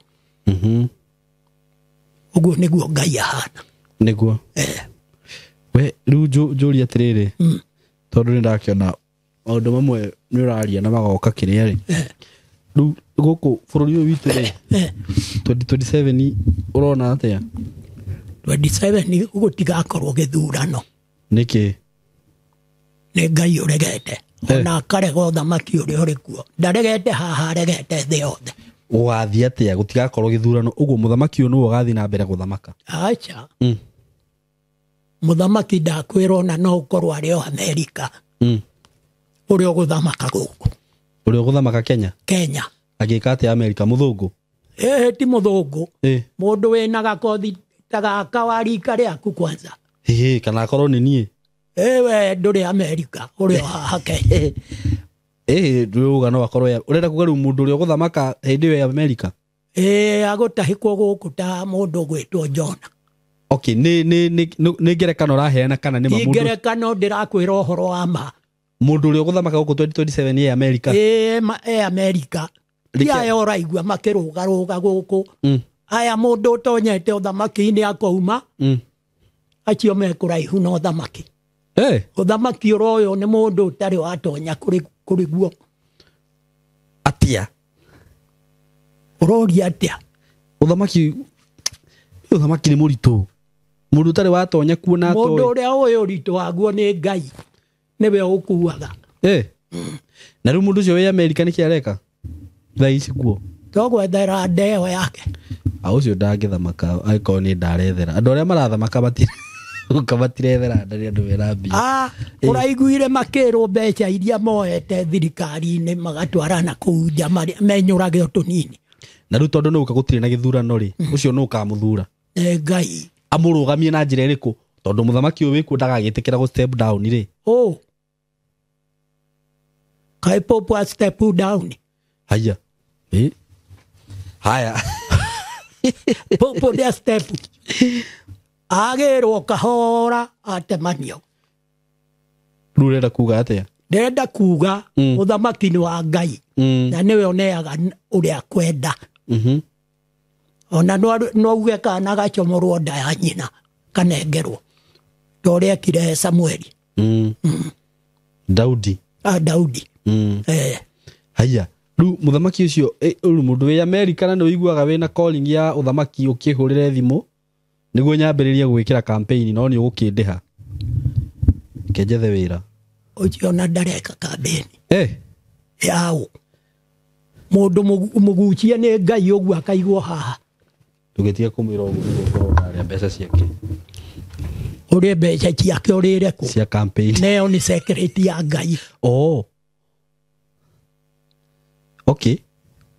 Ũguo nĩguo Ngai ahana. Nĩguo. We rĩu njũria atĩrĩrĩ. Tondũ nĩ ndakĩona maũndũ mamwe nĩ ũraria na magoka kĩrĩa rĩ. Rĩu gũkũ bũrũri ũyũ witũ rĩ 2027 ũrona atĩa? 27 gũtigakorwo gĩthurano. Nĩkĩ? Nĩ Ngai ũregete. Ona akarega ũthamaki ũrĩa ũrĩ kuo. Ndaregete haha, aregete thĩ yothe. Ũgathiĩ atĩa gũtigakorwo gĩthurano? Ũguo mũthamaki ũyũ nĩwe ũgathiĩ na mbere gũthamaka? Acha. Mũthamaki ndakwĩra ona no ũkorwo arĩ o Amerika. Ũrĩa ũgũthamaka gũkũ. Ũrĩa ũgũthamaka Kenya? Kenya. Agĩka atĩa Amerika? Mũthũngũ? Ti mũthũngũ. Mũndũ wĩna gakothi ta gaka wa rika rĩaku kwanza. Kana akorwo nĩ niĩ? We ndũrĩ Amerika, ũrĩ haha Kenya. Ndũrĩuga no akorwo ũrenda kuga rĩu mũndũ ũrĩa ũgũthamaka hĩndĩ ĩyo ya Amerika? Agũtahĩkwo gũkũ ta mũndũ ũgwĩtwo Jona. Okay, nĩ ngerekano ũraheana kana nĩ mũndũ? Ngerekano ndĩrakwĩra ũhoro wa ma. Mũndũ ũrĩa ũgũthamaka gũkũ 2027 ye Amerika? Amerika. Ti aya ũraigua makĩrũgarũga gũkũ. Aya mũndũ ũtonyete ũthamaki-inĩ akauma. Acio me kũraihu na ũthamaki. Ũthamaki ũyũ nĩ mũndũ ũtarĩ watonya kũrĩ guo. Atĩa? Ũroria atĩa? Ũthamaki nĩ mũritũ. Mũndũ ũtarĩ watonya kuona atoĩ. Mũndũ ũrĩa ũĩ ũritũ waguo nĩ Ngai. Nĩwe ũkuaga. Na rĩu mũndũ ũcio wĩ Amerika nĩkĩ areka? Thaa ici kuo. Togwethera ndeo yake. Ũcio ndangĩthamaka angĩkorwo nĩ ndarethera. Andũ arĩa marathamaka matirethera ndarĩ andũ wĩra mbia. Ũraiguire makĩrwo mbeca iria moete thirikari-inĩ magatwara na kũu nja menyũrage o tũnini. Na rĩu tondũ nĩgũka gũtirĩ na gĩthurano rĩ, ũcio nũ ũkamũthura? Ngai. Amũrũgamie na njĩra ĩrĩkũ? Tondũ mũthamaki ũyũ wĩkuo ndagagĩtĩkĩra gũ step down rĩ. Kaĩ Pope a step down? Haya. Haya. Pope ndĩa step. Agĩrwo kahora atemanio. Rĩu ũrenda kuga atĩa? Ndĩrenda kuga ũthamaki nĩ wa Ngai. Na nĩwe oneaga ũrĩa kwenda. Ona no uge kana gacomorwo nda ya nyina kanengerwo. Ta ũrĩa ekire Samueli. Daudi. Daudi. Haya. Rĩu mũthamaki ũcio mũndũ wĩ Amerika na nĩ ũiguaga wĩna calling ya ũthamaki ũkĩhũrĩre thimũ nĩguo nyambĩrĩrie gwĩkĩra campaign no nĩ ũgũkĩndĩha. Kenjethe wĩra. Ũcio na ndareka campaign. Yaũ. Mũndũ mũgucie nĩ Ngai ũguo akaigwo haha. Tũgĩtiga kũmwĩra ũguo nĩguo ũkorwo ndarĩa mbeca ciake. Ũrĩa mbeca ciake ũrĩre kũ? Cia campaign. Neo nĩ secret ya Ngai. Okay.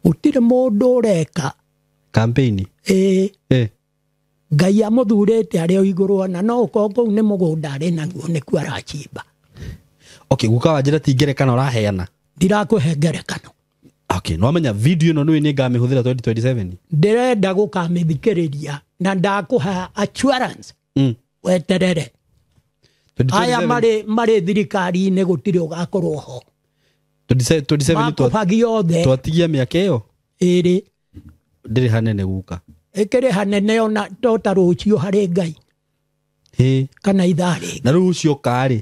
Gũtirĩ mũndũ ũreka campaign Ngai amuthurite ari o iguru ona no ukongo ni mugunda ari naguo ni ku arachimba. Okay, guka wanjira ti ngerekano raheana. Ndirakuhe ngerekano. Okay, no amenya video no ni ngamihũthĩra 2027. Ndirenda gukamithikiriria na ndakuha assurance. Weterere. Aya mari thirikari-inĩ gũtirĩ ũgakorwo ho. 27 twatigia mĩaka ĩyo ĩrĩ ndĩrĩ hanene guka ĩkĩrĩ hanene ona tota rũciũ harĩ Ngai kana itharĩ na rũciũ karĩ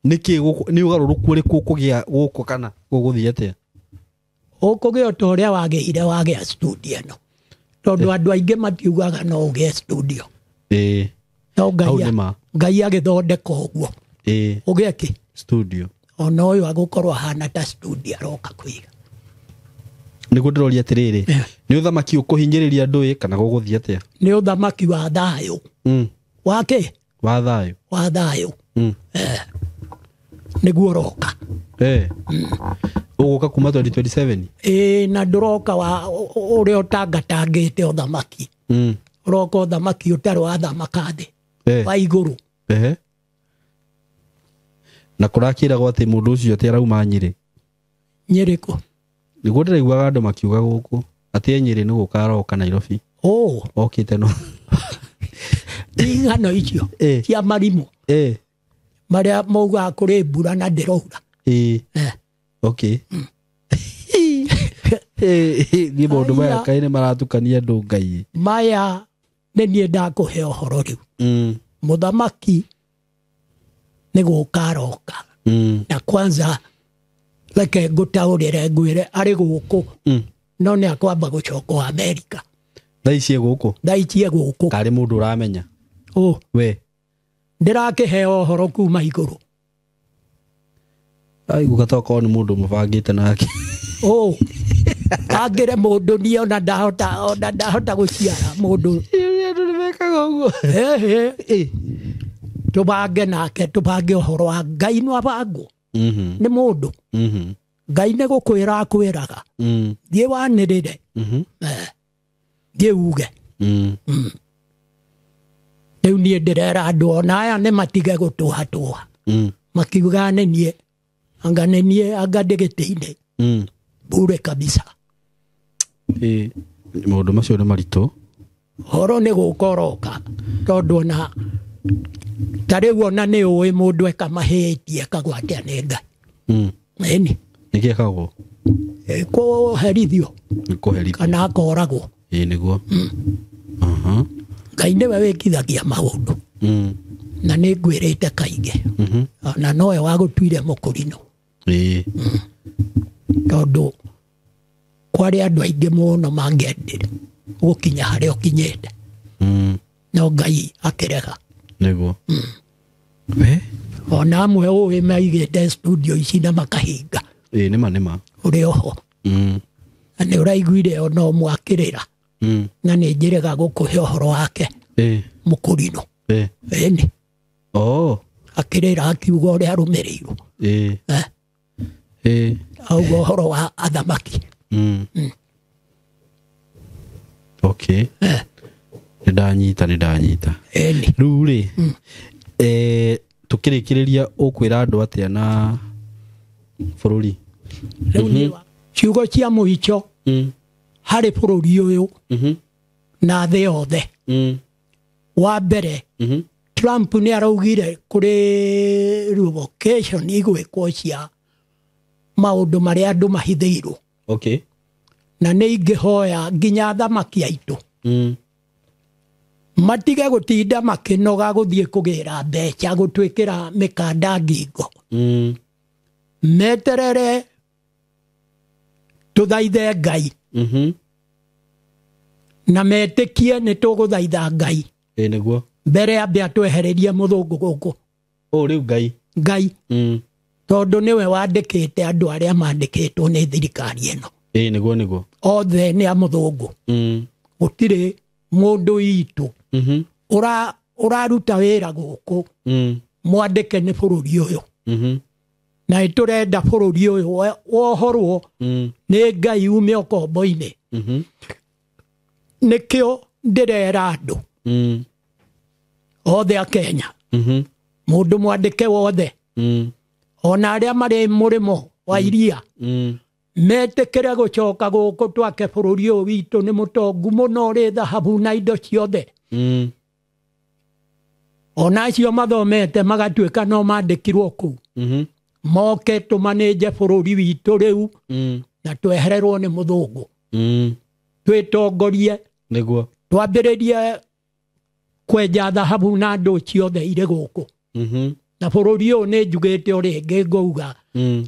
nĩkĩ nĩ ũgarũrũku ũrĩkũ kũgĩa gũkũ kana gũgũthiĩ atĩa ũkũgĩa ta ũrĩa wagĩa studio no tondũ andũ aingĩ matiugaga no ũgĩe studio no Ngai agĩthondeka ũguo ũgĩe kĩ studio ona ũyũ agũkorwo hana ta studio aroka kũiga nĩguo ndĩroria atĩrĩrĩ nĩ ũthamaki ũkũhinyĩrĩria andũ kana gũgũthiĩ atĩa nĩ ũthamaki wa thayũ wakĩ wa thayũ nĩguo ũroka ũgũka kuma 2027 na ndũroka wa ũrĩa ũtangatangĩte ũthamaki ũroka ũthamaki ũtarĩ wathamaka thĩ wa igũrũ na kũrakĩragwo atĩ mũndũ ũcio atĩ arauma Nyĩrĩ Nyĩrĩkũ nĩguo ndĩraiguaga andũ makiuga gũkũ atĩ Nyĩrĩ nĩ gũka aroka Nairobi okĩte no ng'ano icio cia marimũ marĩa maugaga kũrĩ mbura na ndĩraura okay nĩ maũndũ maya kaĩ nĩ maratukania andũ Ngai maya nĩ niĩ ndakũhe ũhoro rĩu mũthamaki nĩ gũka aroka na kwanza reke ngũtaũrĩre ngwĩre arĩ gũkũ no nĩ akwamba gũcoka Amerika thaa ici gũkũ karĩ mũndũ ũramenya we ndirakĩhe ũhoro kuma igũrũ gũgatoka nĩ mũndũ mũbangĩte nake angĩre mũndũ niĩ ona ndahota gũciara mũndũ andũ nĩ mekaga ũguo tũbange nake tũbange ũhoro wa Ngai nĩ abangwo nĩ mũndũ Ngai nĩ gũkwĩra akwĩraga thiĩ wanĩrĩre thiĩ uge rĩu niĩ ndĩrera andũ ona aya nĩ matige gũtũhatũha makiuga nĩ niĩ anga nĩ niĩ anga ndĩgĩtĩ-inĩ bure kabisa maũndũ macio nĩ maritũ horo nĩ gũka ũroka tondũ ona tarĩu ona nĩ ũĩ mũndũ ekamahĩtie kagwatia nĩ Ngai ĩni nĩkĩ ekagwo kũherithio kana akoragwo nĩguo Ngai nĩwe wĩkithagia maũndũ na nĩ ngwĩrĩte kaingĩ na nowe wagũtuire mũkũrino tondũ kwarĩ andũ aingĩ mũno mangĩendire gũkinya harĩa ũkinyĩte no Ngai akĩrega nĩguo ona amwe ũĩ maigĩte studio ici na makahinga nĩma ũrĩ oho na nĩ ũraiguire ona ũmwe akĩrĩra na nĩ njĩrĩga gũkũhe ũhoro wake mũkũrino ĩni akĩrĩra akiuga ũrĩa arũmĩrĩirwo auga ũhoro wa athamaki okay nĩndanyita rĩu rĩ tũkĩrĩkĩrĩria ũkwĩra andũ atĩa na bũrũri rĩu ciugo cia mũico harĩ bũrũri ũyũ na thĩ yothe wa mbere Trump nĩ araugire kũrĩ revocation igwĩkwo cia maũndũ marĩa andũ mahithĩirwo na nĩ ingĩhoya nginya thamaki aitũ matige gũtinda makĩnoga gũthiĩ kũgĩra mbeca gũtwĩkĩra mĩkanda ngingo meterere tũthaithe Ngai na metĩkie nĩ tũgũthaitha Ngai nĩguo mbere ambe atwehererie mũthũngũ gũkũ rĩu Ngai tondũ nĩwe wandĩkĩte andũ arĩa mandĩkĩtwo nĩ thirikari ĩno nĩguo othe nĩ a mũthũngũ gũtirĩ mũndũ witũ ũraruta wĩra gũkũ mwandĩke nĩ bũrũri ũyũ na nĩtũrenda bũrũri ũyũ wohorwo nĩ Ngai ume ũkombo-inĩ nikio ndirera andu othe a Kenya mundu mwandike wothe ona aria mari murimo wa iria metekere gucoka guku twake bururi uyu witu ni mutongu muno ri thahabu na indo ciothe ona acio mathomete magatuika no mandikirwo ku moke tumanije bururi witu riu na twehererwo ni muthungu twitongorie niguo twambiririe kwenja thahabu na ndu ciothe ire guku na bururi uyu ni njugite uringi ngauga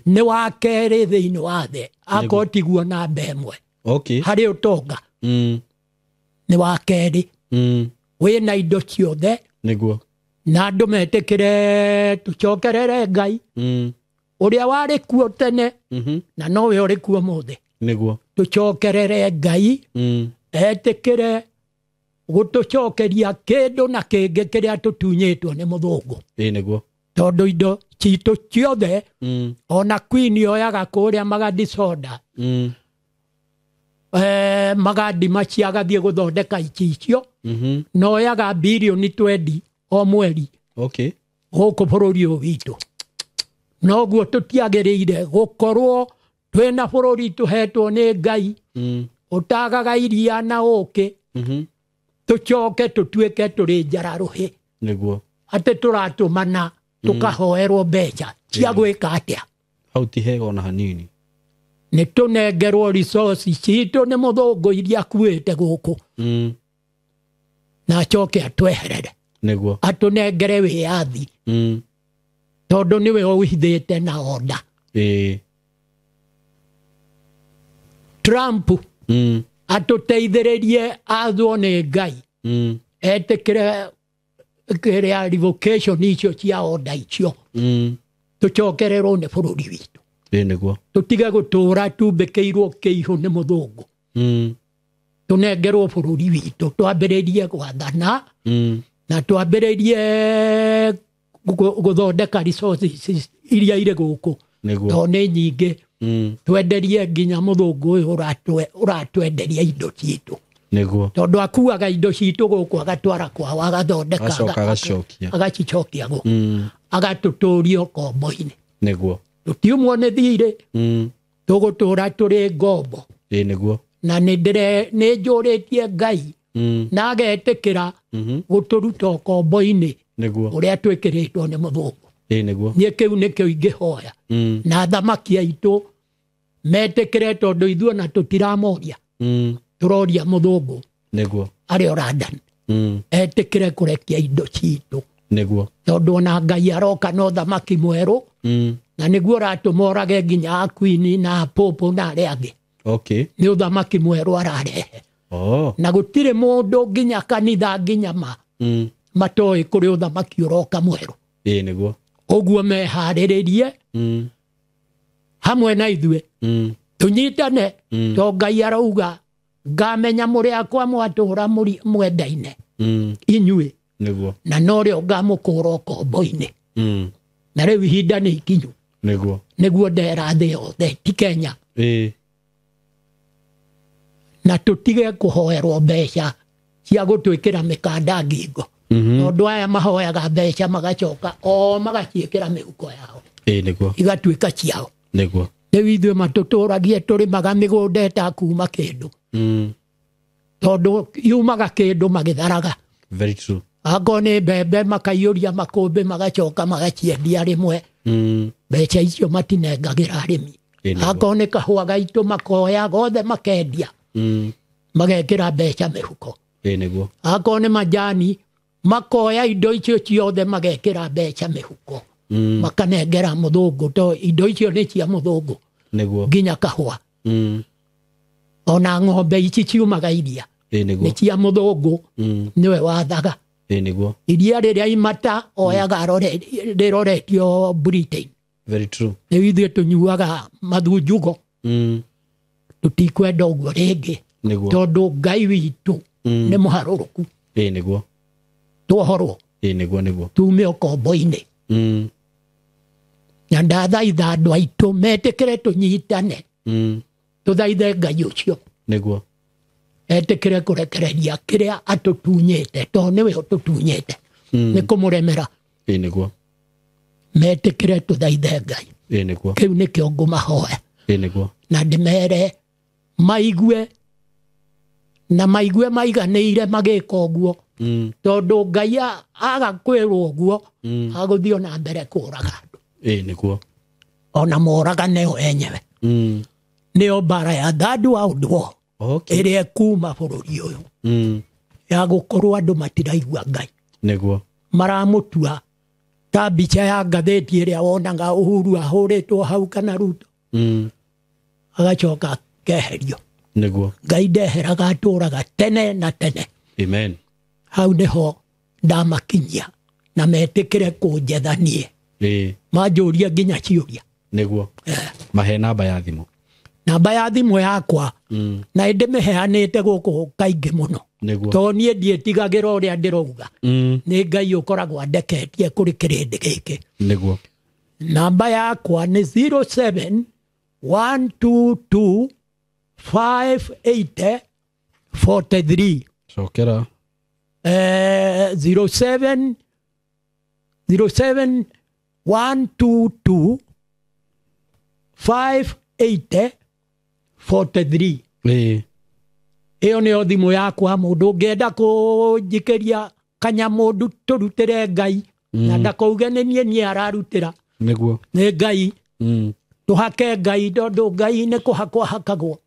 ni wa keri thiini wa thi akotiguo na mbemwe hari utonga ni wa keri wina indo ciothe niguo na andu metikire tucokerere Ngai uria wari kuo tene na nowe uri kuo muthi niguo tucokerere Ngai etikire gutucokeria kindu na kingi kiria tutunyitwo ni muthungu niguo tondu indo citu ciothe ona Queen yoyaga kuria Magadi soda Magadi maciagathie guthondeka icio noyaga bilioni 20 o mweri guku bururi uyu witu noguo tutiagiriire gukorwo twina bururi tuhetwo ni Ngai utagaga iria na uki tucoke tutuike turi njararuhi niguo ati turatumana tukahoerwo mbeca cia gwika atia hau ti hega ona hanini ni tunengerwo resources citu ni muthungu iria akuite guku na acoke atweherere niguo atunengere wiathi tondu niwe uhithite na order Trump atuteithiririe athwo ni Ngai etikire kiria revocation icio cia order icio tucokererwo ni bururi witu niguo tutige gutura tumbikiirwo kiihu ni muthungu tunengerwo bururi witu twambiririe gwathana na twambiririe guthondeka resources iria ire guku to ni nyingi twenderie nginya muthungu uyu uratwenderia indo citu niguo tondu akuaga indo citu guku agatwara kwao agathondeka agacicokia guku agatuturia kombo-ini niguo tutiumwo ni thiri tugutura turi ngombo niguo na ni njuritie Ngai na agetikira guturuta kombo-ini niguo uria twikiritwo ni muthungu niguo ni kiu nikio ingihoya na thamaki aitu metikire tondu ithuo na tutiramoria turoria muthungu niguo ari London etikire kurekia indo citu niguo tondu ona Ngai aroka no thamaki mweru na niguo ratumorage nginya Queen na Popo na aria angi ni uthamaki mweru ararehe na gutire mundu nginya kanitha nginya matoi kuri uthamaki uroka mweru niguo uguo mehariririe hamwe na ithue tunyitane to Ngai arauga ngamenya muri akwa mwatura mwendaine inyue niguo na norio ngamukura kombo-ini na riu ihinda ni ikinyu niguo ndera thi yothe ti Kenya na tutige kuhoerwo mbeca cia gutwikira mikanda ngingo tondu aya mahoyaga mbeca magacoka magaciikira mihuko yao niguo igatuika ciao niguo riu ithuĩ matuturagie turimaga migunda itakuma kindu tondu yumaga kindu magitharaga very true akorwo ni mbembe makaiyuria makumbi magacoka magaciendia rimwe mbeca icio matinengagira arimi akorwo ni kahua gaitu makoya gothe makendia magekira mbeca mihuko niguo akorwo ni majani makoya indo icio ciothe magekira mbeca mihuko makanengera muthungu to indo icio ni cia muthungu niguo nginya kahua ona ng'ombe ici ciumaga iria ni cia muthungu niwe wathaga niguo iria riria imata oyaga riroretio Britain very true riu ithuĩ tunyuaga mathunjugo tutikwenda uguo ringi tondu Ngai witu ni muharuruku niguo twohorwo niguo tume ukombo-ini na ndathaitha andu aitu metikire tunyitane tuthaithe Ngai ucio niguo etikire kurekereria kiria atutunyite to niwe ututunyite ni kumuremera niguo metikire tuthaithe Ngai niguo kiu nikio ngumahoya niguo na ndimere maigue na maigue maiganĩire magĩka ũguo tondũ Ngai agakwĩrwo ũguo agũthiĩ na mbere kũraga andũ niguo ona moragane o enyewe nĩyo mbara ya third world war ĩrĩa kuma bũrũri ũyũ ya gũkorwo andũ matiraigua Ngai niguo maramũtua ta mbica ya ngathĩti ĩrĩa wonaga Uhuru ahũrĩtwo hau kana Ruto agacoka keherio niguo Ngai ndeheraga atũraga tene na tene amen hau nĩho ndamakinyia na metĩkĩre kũnjethanie manjũria nginya ciũria niguo mahe namba ya thimũ yakwa na ndĩmĩheanĩte gũkũ kaingĩ mũno tondũ niĩ ndiĩtigagĩra ũrĩa ndĩrauga nĩ Ngai ũkoragwo andeketie kũrĩ kĩrĩndĩ gĩkĩ niguo namba yakwa nĩ 07 122 580 43 cokera 07 122 580 43 ĩyo nĩyo thimũ yakwa mũndũ ũngĩenda kũnjikĩria kanyamũ tũrutĩre Ngai na ndakauge nĩ niĩ ararutĩra niguo nĩ Ngai tũhake Ngai tondũ Ngai nĩ kũhakwo hakagwo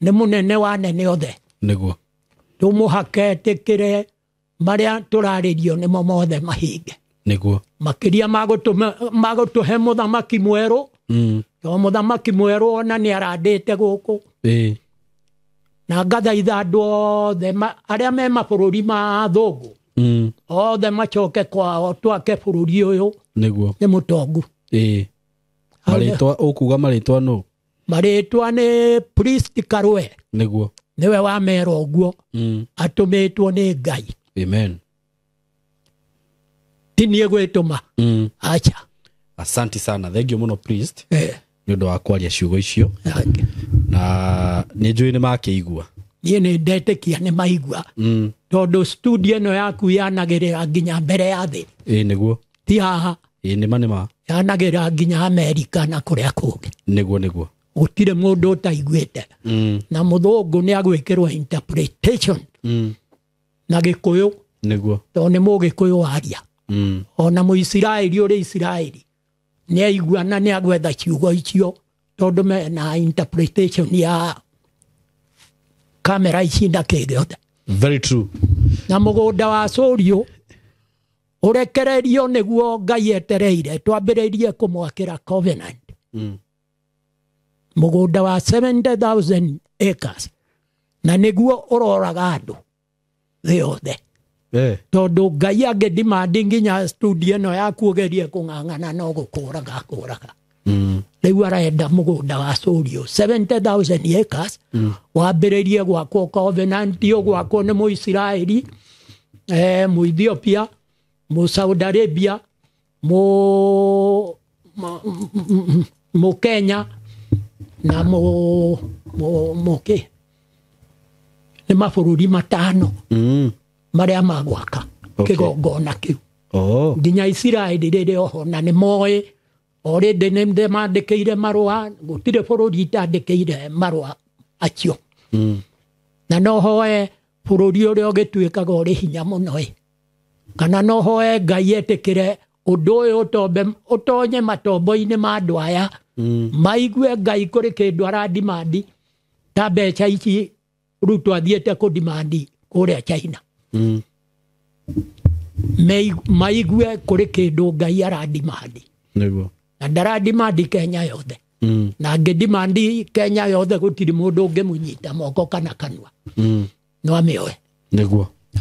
nĩ mũnene wa nene othe niguo tũmũhake tĩkĩre marĩa tũrarĩrio nĩmo mothe mahinge niguo makĩria magũtũhe mũthamaki mwerũ tondũ mũthamaki mwerũ ona nĩ arandĩte gũkũ na ngathaitha andũ othe arĩa me mabũrũri ma thũngũ othe macoke kwao twake bũrũri ũyũ niguo nĩ mũtongu marĩtwa ũkuga marĩtwa nũ marĩtwa nĩ priest Karwe niguo niwe wamera ũguo atũmĩtwo nĩ Ngai amen ti niĩ gwĩtũma acha asante sana thank you mũno priest nĩ ũndũ wa kwaria ciugo icio na nĩ njũĩ nĩ makĩigua niĩ nĩ ndetĩkia nĩ maigua tondũ studio ĩno yaku yanagĩrĩra nginya mbere ya thĩ nĩguo ti haha nĩma yanagĩrĩra nginya Amerika na kũrĩa kũngĩ nĩguo gũtirĩ mũndũ ũtaiguĩte na mũthũngũ nĩ agwĩkĩrwo interpretation na Gĩkũyũ nĩguo tondũ nĩ Mũgĩkũyũ waria ona Mũisiraeli ũrĩ Isiraeli nĩ aigua na nĩ agwetha ciugo icio tondũ mena interpretation ya kamera ici na kĩgĩothe very true na mũgũnda wa Sũriũ ũrekererio nĩguo Ngai etereire twambĩrĩirie kũmwakĩra covenant mũgũnda wa 70,000 acres na nĩguo ũroraga andũ thĩ yothe tondũ Ngai angĩdimandi nginya studio ĩno yaku ũgerie kũng'ang'ana no gũkũraga rĩu arenda mũgũnda wa Sũriũ 70,000 acres wambĩrĩrie gwakwo covenant ũgwakwo nĩ Mũisiraeli Mũethiopia Saudi Arabia Kenya na nĩ mabũrũri matano marĩa magwaka kĩgongona kĩu nginya Isiraeli rĩrĩ oho na nĩ moĩ already nĩ mandĩkĩire marũa gũtirĩ bũrũri itandĩkĩire marũa acio na no hoe bũrũri ũrĩa ũgĩtuĩkaga ũrĩ hinya mũno kana no hoe Ngai etĩkĩre ũndũ ũyũ ũtonye matombo-inĩ ma andũ aya maigue Ngai kũrĩ kĩndũ aradimandi ta mbeca ici Ruto athiĩte kũdimandi kũrĩa China maigue kũrĩ kĩndũ Ngai aradimandi na ndaradimandi Kenya yothe na angĩdimandi Kenya yothe gũtirĩ mũndũ ũngĩmũnyita moko kana kanua no amĩoe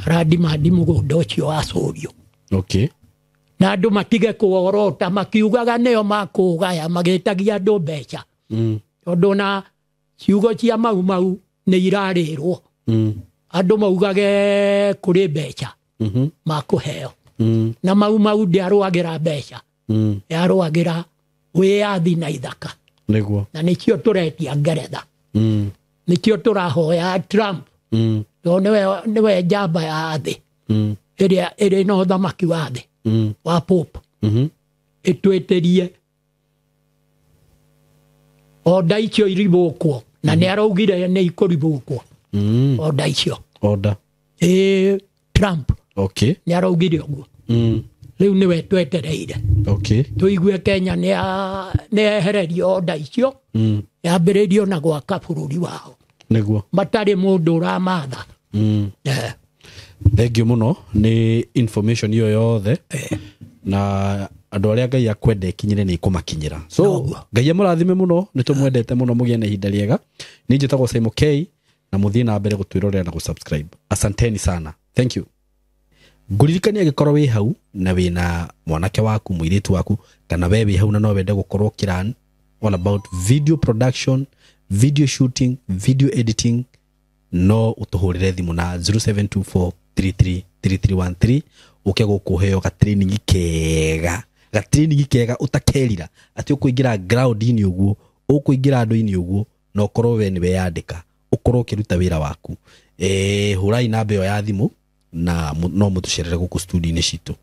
aradimandi mũgũnda ũcio wa Sũriũ na andũ matige kũorota makiugaga nĩo makũgaya magĩtagia andũ mbeca tondũ na ciugo cia mau nĩ irarĩrwo andũ maugage kũrĩ mbeca makũheo na mau ndiarũagĩra mbeca yarũagĩra wĩyathi na ithaka na nĩkĩo tũretia Ngeretha nĩkĩo tũrahoya Trump to niwe njamba ya thĩ ĩrĩa ĩrĩ na ũthamaki wa thĩ wa Pope ĩtwĩtĩrie oda icio iribũkwo na nĩ araugire nĩ ikũribũkwo oda icio Trump nĩ araugire ũguo rĩu nĩwe twetereire tũigue Kenya nĩ ehererio oda icio yambĩrĩrio na gwaka bũrũri wao nĩguo matarĩ mũndũ ũramatha thengio mũno nĩ information iyo yothe na andũ arĩa Ngai akwenda ikinyire nĩ ikũmakinyĩra so Ngai amũrathime mũno nĩ tũmwendete mũno mũgĩe na ihinda rĩega niĩ njĩtagwo Simon K na mũthiĩ na mbere gũtwĩrorera na gũsubscribe asanteni sana thank you nguririkania gĩkorwo wĩ hau na wĩna mwanake waku mũirĩtu waku kana we wĩ hau na no wende gũkorwo kiran all about video production video shooting video editing no ũtũhũrĩre thimũ na 0724333313 ũke gũkũheo gatraining kega ũtakerira atĩ ũkũingĩra ground-inĩ ũguo ũkũingĩra andũ-inĩ ũguo na ũkorwo we nĩwe yandĩka ũkorwo ũkĩruta wĩra waku hũrai namba ĩyo ya thimũ na no mũtũcerere gũkũ studio-inĩ citũ